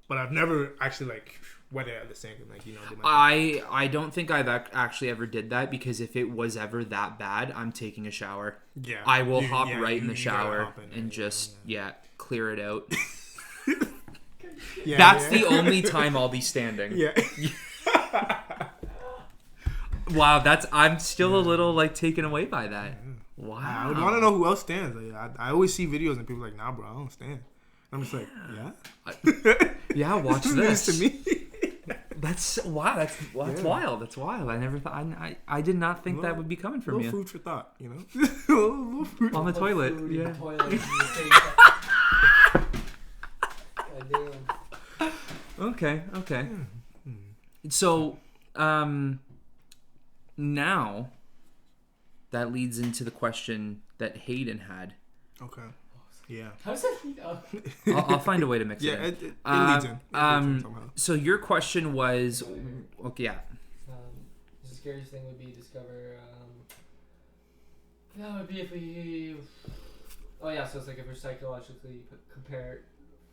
But I've never actually like wet it at the sink and like did my I don't think I've actually ever did that, because if it was ever that bad, I'm taking a shower. Yeah. I will hop right in the shower and just clear it out. That's the only time I'll be standing. Yeah. Wow, I'm still a little like taken away by that. Wow. I would want to know who else stands. Like, I always see videos and people are like, nah, bro, I don't stand. I'm just like, yeah, watch this. To me. That's wild. That's wild. That's wild. I never thought. I did not think that would be coming from you. Food for thought, you know. Little food on the toilet. Yeah. Okay. So, now that leads into the question that Hayden had. Okay. Yeah. How does that heat up? I'll find a way to mix it in. It leads in. So your question was, okay, yeah. Just scariest thing would be discover. That would be if we. Oh yeah, so it's like if we're psychologically compare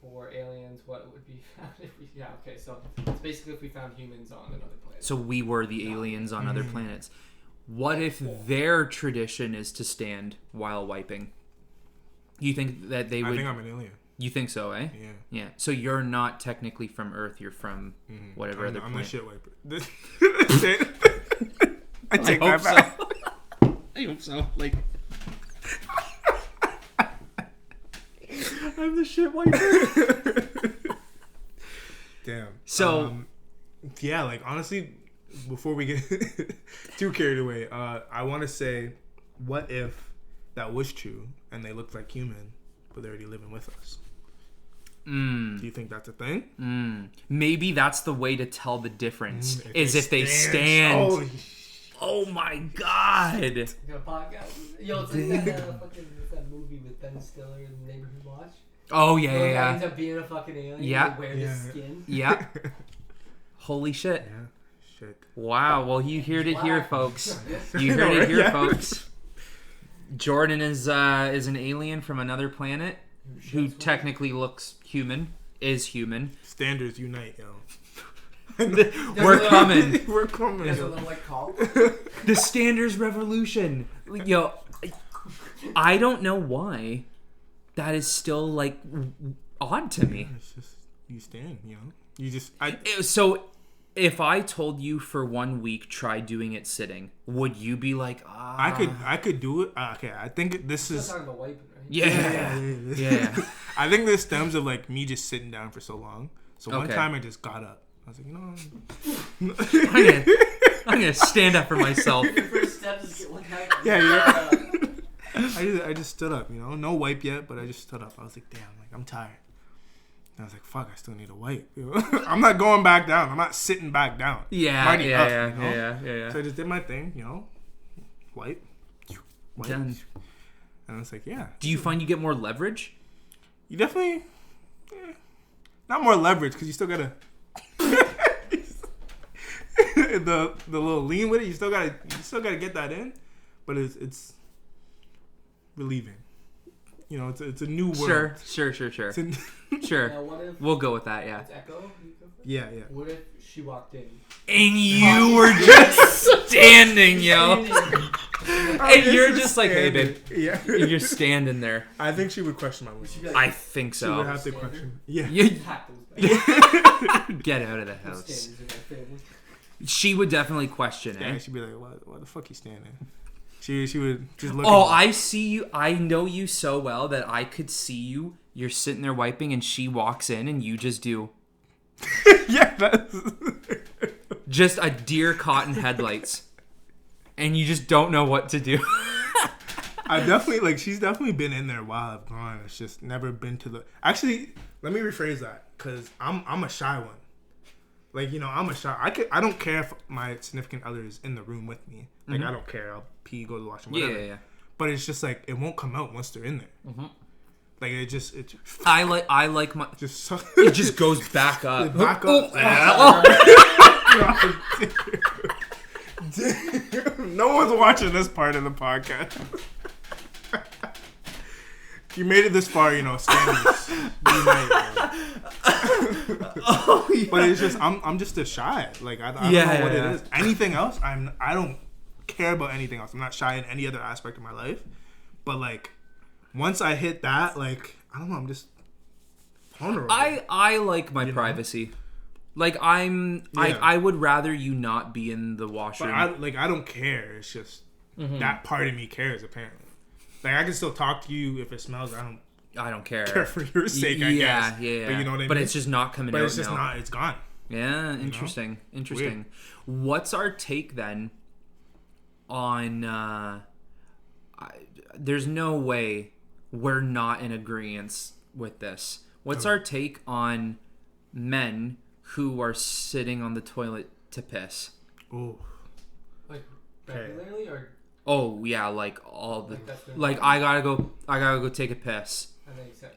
for aliens, what would be found if we? Yeah, okay, so it's basically if we found humans on another planet. So we were the aliens on other planets. What if their tradition is to stand while wiping? You think that they would? I think I'm an alien. You think so, eh? Yeah. Yeah. So you're not technically from Earth. You're from whatever other planet. I'm the shit wiper. I take that back. I hope so. Like, I'm the shit wiper. Damn. So, yeah, like honestly, before we get too carried away, I want to say, what if that was true and they looked like human, but they're already living with us? Do you think that's a thing? Maybe that's the way to tell the difference if they stand. Oh my god! Got a podcast. Yo, it's like that movie with Ben Stiller and Neighborhood Watch. Oh yeah, Where yeah. he ends up being a fucking alien. Yeah. They wear his skin. Yeah. Holy shit. Yeah. Shit. Wow. Well, you heard it here, folks. You heard it here, folks. Jordan is an alien from another planet who technically looks human. Is human. Standards unite, yo. We're coming. We're coming. There's a little like call. The standards revolution. Yo, I don't know why that is still like odd to me. It's just you stand, you know. You just So if I told you for 1 week try doing it sitting, would you be like, I could do it. Okay, I think this is. Talking about wiping, right? Yeah. I think this stems of like me just sitting down for so long. So one Okay. time I just got up. I was like, you know, I'm gonna stand up for myself. Your first step is get one out. Yeah. I just stood up, you know, no wipe yet, but I just stood up. I was like, damn, like I'm tired. And I was like, fuck, I still need a wipe. You know? I'm not going back down. I'm not sitting back down. Yeah. So I just did my thing, you know, wipe. Done. And I was like, yeah. Do you find you get more leverage? You definitely, not more leverage because you still gotta the little lean with it. You still gotta get that in, but it's relieving. You know, it's a new world. Sure. Sure. What if We'll go with that. Yeah. it's Echo? You go first? Yeah. What if she walked in? And you were just standing, yo. And you're just like, hey, babe. Yeah. You're standing there. I think she would question my wishes. Like, I think She would so. have to question. Yeah. pack those bags. Get out of the No house. standards in my family. She would definitely question Yeah, it. she'd be like, "Why the fuck you standing?" She would just look. Oh, at I see you. I know you so well that I could see you. You're sitting there wiping, and she walks in, and you just do yeah, that's just a deer caught in headlights, and you just don't know what to do. I definitely like. She's definitely been in there while I've gone. It's just never been to the. Actually, let me rephrase that because I'm a shy one. Like, you know, I'm a shy. I don't care if my significant other is in the room with me. Like, I don't care. I'll pee, go to the washroom, whatever. Yeah. But it's just like it won't come out once they're in there. Mm-hmm. Like it just I like my. just so, It just goes back up. back up. Damn. No one's watching this part of the podcast. You made it this far, you know. Standards. Oh, yeah. But it's just I'm just a shy. Like I don't know what it is. Anything else, I don't care about anything else. I'm not shy in any other aspect of my life. But like once I hit that, like I don't know, I'm just vulnerable. I like my privacy. Like I would rather you not be in the washroom. But I don't care. It's just that part of me cares apparently. Like I can still talk to you if it smells. I don't care for your sake. I guess. Yeah. But you know what I mean. But it's just not coming out. But it's just now. not. It's gone. Yeah. Interesting. Weird. What's our take then on? There's no way we're not in agreement with this. What's our take on men who are sitting on the toilet to piss? Ooh. Like regularly or? Oh yeah, like all the Like I gotta go take a piss.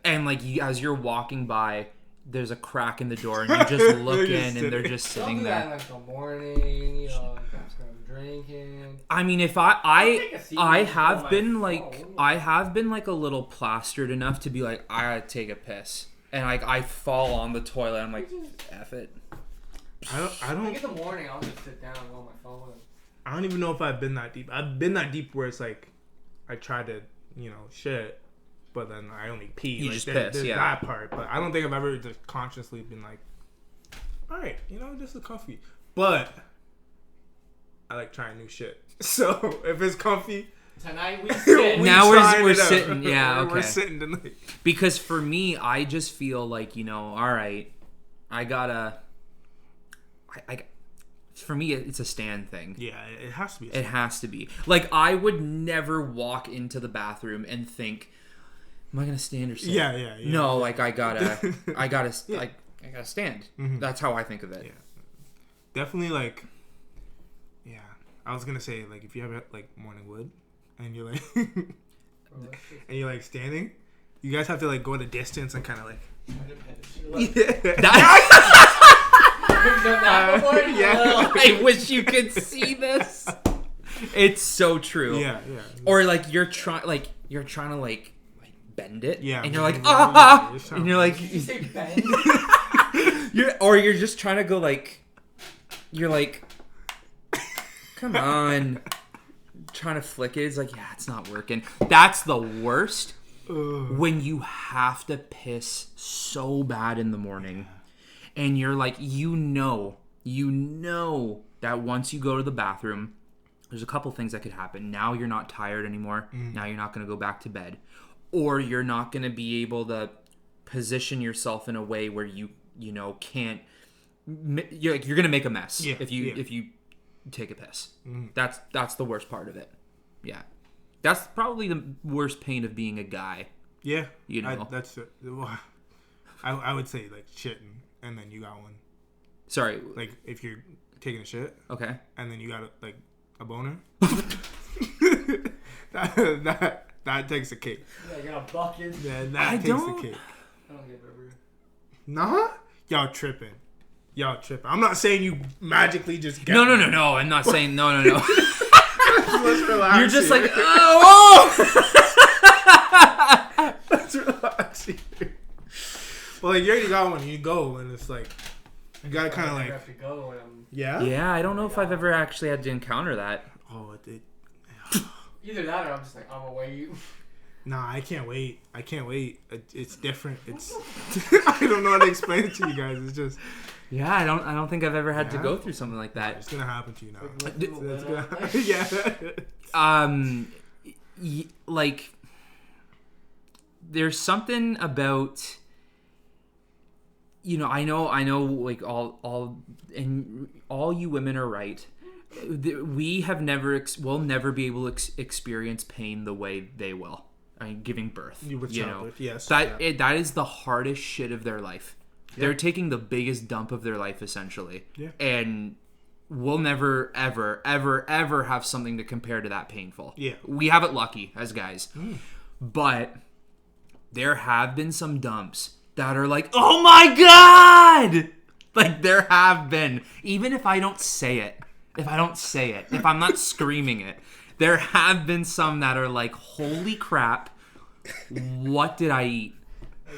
And like as you're walking by, there's a crack in the door, and you just look in, and they're just sitting Don't do there. that like the morning, you know, grab some drink. watering can. I mean, if I have been like a little plastered enough to be like, I gotta take a piss, and like I fall on the toilet. I'm like, F it. I don't. Like in the morning, I'll just sit down and go on my phone. I don't even know if I've been that deep. I've been that deep where it's like, I try to, shit, but then I only pee. You like, just there's piss, yeah. that part, but I don't think I've ever just consciously been like, all right, this is comfy. But I like trying new shit. So if it's comfy, tonight we sit. Now we're sitting. Yeah, okay. We're sitting tonight. Because for me, I just feel like, all right, I gotta. For me, it's a stand thing. Yeah, it has to be. It has to be. Like, I would never walk into the bathroom and think, am I gonna stand or sit? Yeah. No, like I gotta Yeah. I gotta stand. Mm-hmm. That's how I think of it. Yeah. Definitely, like, yeah. I was gonna say, like, if you have like morning wood and you're like and you're like standing, you guys have to like go at a distance and kind of like I wish you could see this. It's so true. Yeah. Or like you're trying to like bend it. Yeah. And you're like and you're like Did you say bend? you're just trying to go like you're like come on. Trying to flick it. It's like, yeah, it's not working. That's the worst. When you have to piss so bad in the morning. And you're like, you know that once you go to the bathroom, there's a couple things that could happen. Now you're not tired anymore. Now you're not going to go back to bed. Or you're not going to be able to position yourself in a way where you can't. You're going to make a mess if you take a piss. That's the worst part of it. Yeah. That's probably the worst pain of being a guy. Yeah. That's it. I would say like shitting. And then you got one. Sorry. Like, if you're taking a shit. Okay. And then you got, like, a boner. that takes a cake. Yeah, you got a bucket. Yeah, that takes a cake. I don't get rubber. Nah? Y'all tripping. I'm not saying you magically just get No. I'm not saying no. Let's relax. You're just here. like, oh! Let's relax here. Well, like, you already got one. You go, and it's like, you gotta kind of like. Have to go and Yeah? Yeah, I don't know if I've ever actually had to encounter that. Oh, it did. either that or I'm just like, I'm gonna wait. Nah, I can't wait. It's different. It's. I don't know how to explain it to you guys. It's just. Yeah, I don't think I've ever had to go through something like that. It's gonna happen to you now. It's Yeah. Like, there's something about. I know, like all you women are right. We'll never be able to experience pain the way they will. I mean, giving birth. With childbirth, yes. That is the hardest shit of their life. Yeah. They're taking the biggest dump of their life, essentially. Yeah. And we'll never, ever, ever, ever have something to compare to that painful. Yeah. We have it lucky as guys. But there have been some dumps that are like, oh my God! Like, there have been. Even if I don't say it, if I'm not screaming it, there have been some that are like, holy crap, what did I eat? Do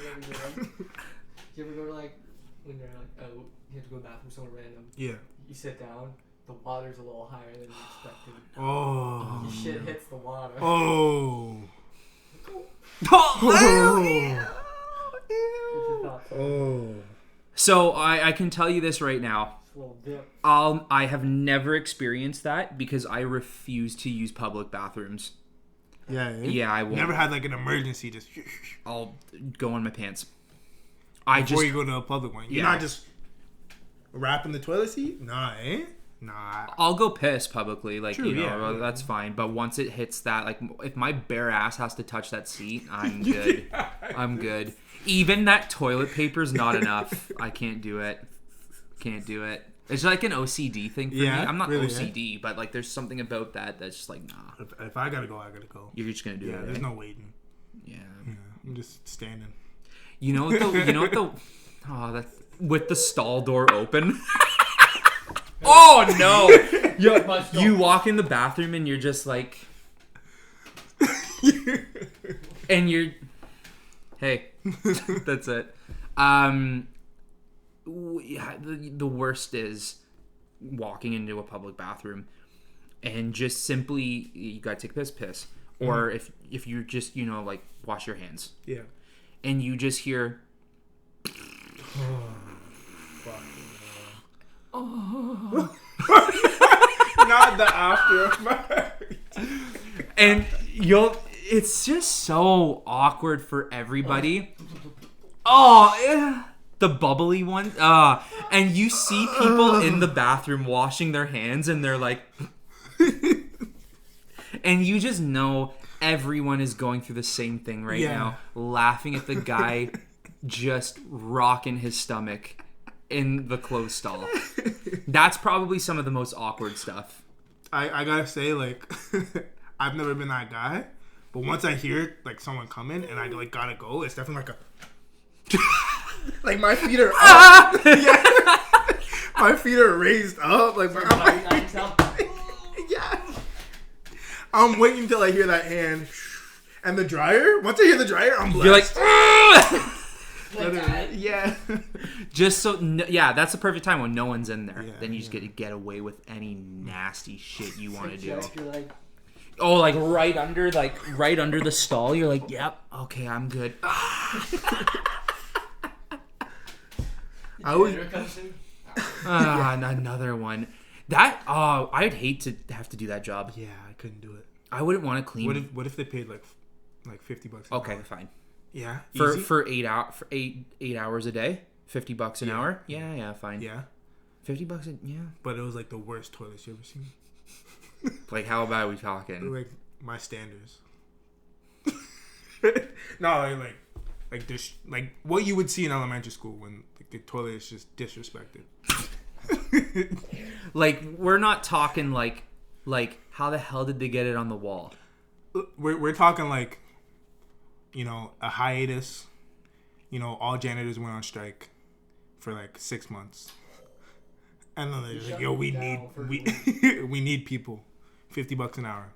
you ever go to, like, when you're like, oh, you have to go to the bathroom somewhere random? Yeah. You sit down, the water's a little higher than you expected. Oh. Your shit hits the water. Oh. Oh. So I can tell you this right now. I have never experienced that because I refuse to use public bathrooms. Yeah, I won't. Never had like an emergency. Just I'll go in my pants. Before you go to a public one, you're not just wrapping the toilet seat. Nah. I'll go piss publicly, like, True, that's fine. But once it hits that, like, if my bare ass has to touch that seat, I'm good. I'm good. Even that toilet paper's not enough. I can't do it. It's like an OCD thing for me. I'm not really, OCD, but like, there's something about that that's just like, nah. If I gotta go, I gotta go. You're just gonna do it. Yeah, there's no waiting. Yeah. I'm just standing. You know what the? That's with the stall door open. Oh no! Must You don't. walk in the bathroom and you're just like, and you're, hey, that's it. The worst is walking into a public bathroom and just simply you gotta take a piss, or if you just like wash your hands, Yeah. and you just hear. Oh. Not the after effect. And it's just so awkward for everybody. The bubbly one. And you see people in the bathroom washing their hands and they're like, and you just know everyone is going through the same thing right now, laughing at the guy just rocking his stomach in the clothes stall. That's probably some of the most awkward stuff. I gotta say, like, I've never been that guy, but once I hear like someone coming and I like gotta go, it's definitely like a like my feet are up. Yeah. My feet are raised up, like yeah. I'm waiting till I hear that hand and the dryer. Once I hear the dryer, I'm blessed. You're like. Yeah. Just so that's the perfect time when no one's in there. Yeah, then you just get to get away with any nasty shit you want to do. You're like, like right under the stall. You're like, yep, okay, I'm good. I was another one. That I'd hate to have to do that job. Yeah, I couldn't do it. I wouldn't want to clean. What if they paid like $50 an Okay, hour? fine. Yeah, For 8 hours a day, $50 an hour. Yeah, fine. Yeah, $50 yeah. but it was like the worst toilets you ever seen. Like, how bad are we talking? Like my standards. No, like this, like what you would see in elementary school when like, the toilet is just disrespected. Like, we're not talking like how the hell did they get it on the wall? We're talking like, a hiatus. All janitors went on strike for like 6 months, and then they're just like, "Yo, we need people, $50 an hour.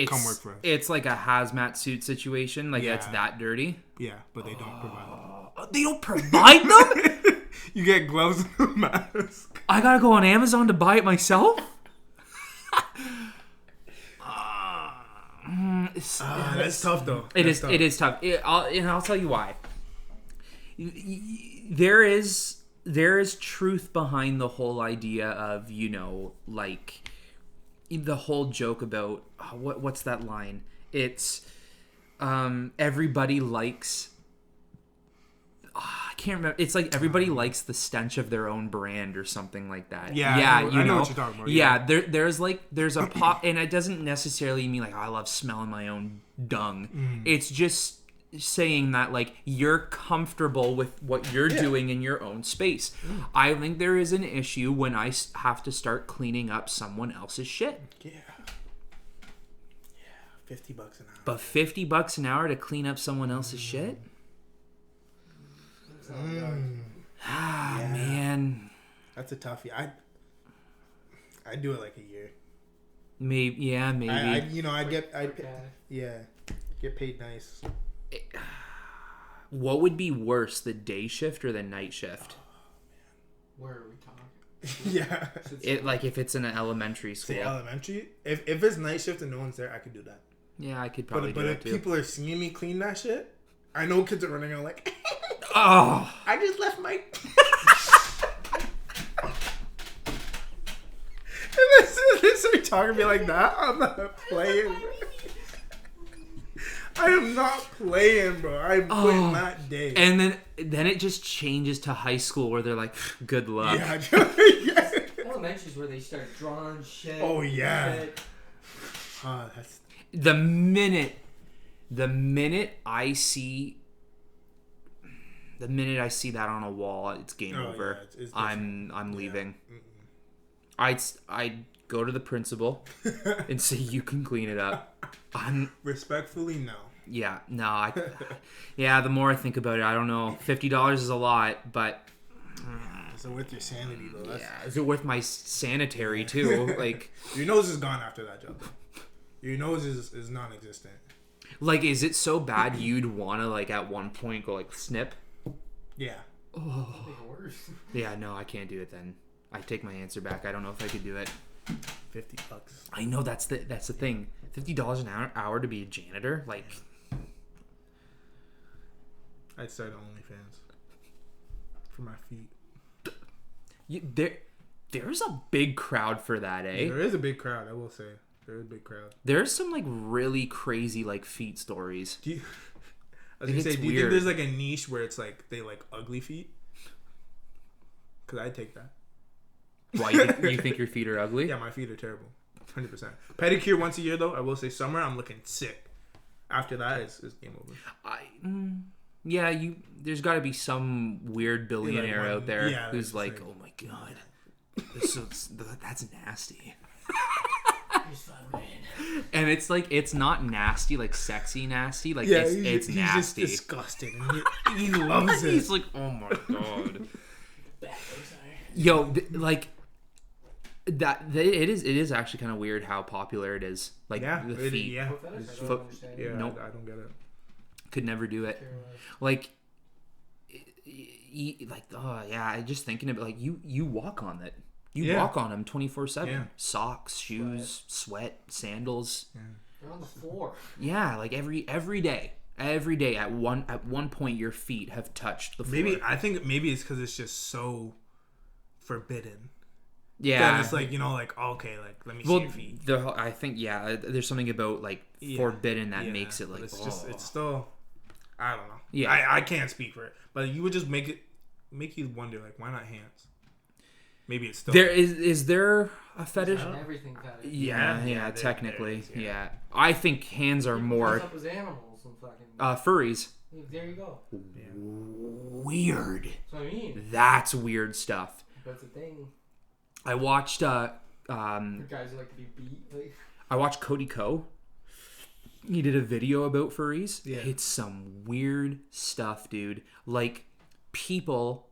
Come work for us." It's like a hazmat suit situation. Like, it's that dirty. Yeah, but they don't provide them. They don't provide them? You get gloves and a mask. I gotta go on Amazon to buy it myself? That's tough though. It is tough. I'll tell you why. There is truth behind the whole idea of, like the whole joke about what's that line? It's everybody likes. I can't remember. It's like everybody likes the stench of their own brand or something like that. Yeah, I know what you're talking about. Yeah, there's a pop, and it doesn't necessarily mean like I love smelling my own dung. It's just saying that like you're comfortable with what you're doing in your own space. I think there is an issue when I have to start cleaning up someone else's shit. Yeah, $50 an hour. But $50 an hour to clean up someone else's shit? Man, that's a toughie. I do it like a year. Maybe. I get paid nice. What would be worse, the day shift or the night shift? where are we talking? Yeah. If it's in an elementary school. Say elementary. If it's night shift and no one's there, I could do that. Yeah, I could probably do but that if too. people are seeing me clean that shit, I know kids are running around like, oh, I just left my. And they start talking to me like that. I'm not playing. I am not playing, bro. I'm quitting that day. And then it just changes to high school where they're like, good luck. Yeah. Yeah. Elementary's where they start drawing shit. Oh yeah. That's The minute I see that on a wall, it's game over. Yeah, it's I'm leaving. Yeah. I'd go to the principal and say, you can clean it up. Respectfully, no. Yeah, no, the more I think about it, I don't know. $50 is a lot, but Is it worth your sanity though? Yeah, is it worth my sanitary too? Like, your nose is gone after that job. Your nose is non-existent. Like, is it so bad you'd want to, like, at one point go, like, snip? Yeah. Oh. Worse. Yeah, no, I can't do it then. I take my answer back. I don't know if I could do it. $50. I know that's the thing. $50 an hour to be a janitor? Like... I'd start OnlyFans. For my feet. There's a big crowd for that, eh? There is a big crowd, I will say. There is a big crowd. There's some, like, really crazy, like, feet stories. Do you think there's, like, a niche where it's, like, they like ugly feet? Because I'd take that. Why, you think your feet are ugly? Yeah, my feet are terrible. 100%. Pedicure once a year, though. I will say summer, I'm looking sick. After that, it's game over. Yeah, there's got to be some weird billionaire out there who's like, oh my god, that's nasty. And it's like, it's not nasty, like sexy nasty. Like, it's nasty. He's just disgusting. He loves it. He's like, oh my god. Yo, like that. It is actually kind of weird how popular it is. Like, the feet. Yeah. Nope. I don't get it. Could never do it. Like, oh yeah. Just thinking about, like, you walk on it. You walk on them 24/7. Yeah. Socks, shoes, sweat, sandals. Yeah. They're on the floor. Yeah, like every day. Every day at one point your feet have touched the floor. I think it's because it's just so forbidden. Yeah. Then it's like, like, okay, like, let me see your feet. I think, there's something about, like, forbidden that makes it like, it's still, I don't know. Yeah. I can't speak for it, but you would just make you wonder, like, why not hands? Maybe it's still... Is there a fetish? Everything fetish. Yeah, technically. Yeah. I think hands are more... What's up with animals and fucking... furries. There you go. Yeah. Weird. That's what I mean. That's weird stuff. That's a thing. I watched... The guys who like to be beat. Like... I watched Cody Ko. He did a video about furries. Yeah. It's some weird stuff, dude. Like, people...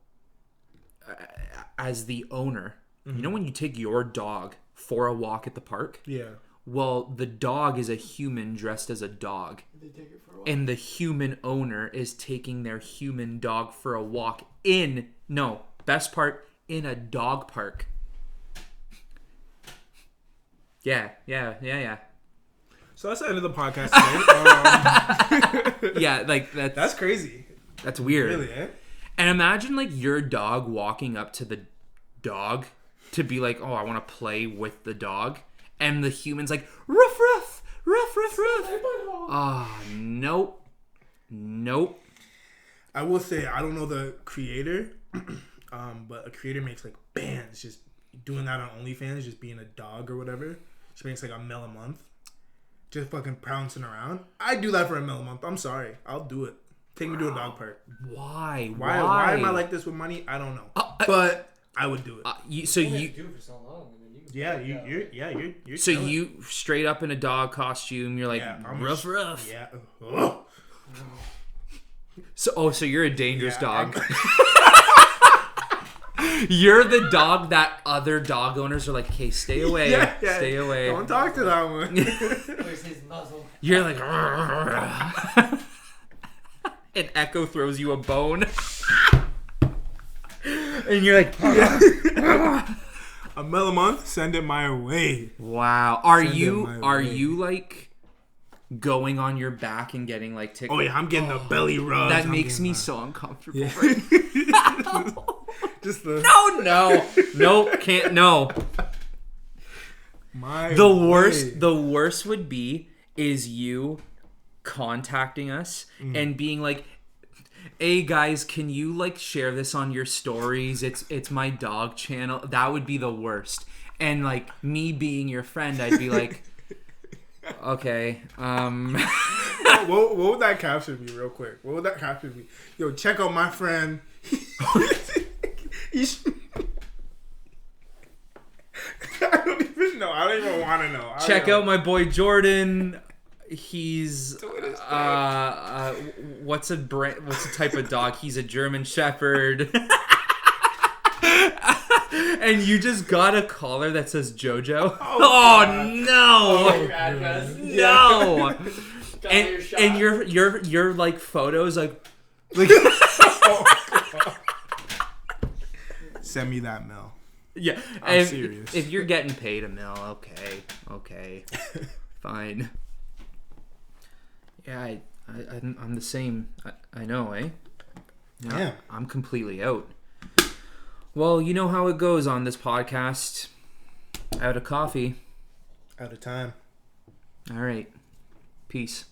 as the owner, you know when you take your dog for a walk at the park? Yeah. Well, the dog is a human dressed as a dog. They take it for a walk. And the human owner is taking their human dog for a walk best part, in a dog park. Yeah. So that's the end of the podcast today. Yeah, like that's crazy. That's weird. Really, eh? And imagine, like, your dog walking up to the dog to be like, oh, I want to play with the dog. And the human's like, ruff, ruff, ruff, ruff, ruff. Oh, nope. I will say, I don't know the creator, but a creator makes, like, bands just doing that on OnlyFans, just being a dog or whatever. She makes, like, $1 million a month. Just fucking pouncing around. I'd do that for $1 million a month. I'm sorry. I'll do it. Take me to a dog park. Why am I like this with money? I don't know. But I would do it. You do it for so long. You're so you straight up in a dog costume, you're like, ruff, ruff. Yeah. So you're a dangerous dog. You're the dog that other dog owners are like, okay, stay away. Stay away. Don't talk to that one. Where's his muzzle? You're like, and Echo throws you a bone. And you're like, $1 million a month, send it my way. Wow. Are you like going on your back and getting like tickled? Oh yeah, I'm getting the belly rub. That makes me so uncomfortable right now. Just the Nope, can't. The worst would be is you contacting us and being like, hey guys, can you like share this on your stories? It's my dog channel. That would be the worst. And like me being your friend, I'd be like, okay. What would that caption be real quick? What would that caption be? Yo, check out my friend. I don't even know. I don't even want to know. Check out my boy Jordan. He's what's a type of dog? He's a German Shepherd. And you just got a collar that says JoJo. Oh no! Your address. No! Got all your shots. And your like photos like Send me that mail. yeah. I'm serious. If you're getting paid $1 million, okay, fine. Yeah, I'm the same. I know, eh? Yeah. I'm completely out. Well, you know how it goes on this podcast. Out of coffee. Out of time. All right. Peace.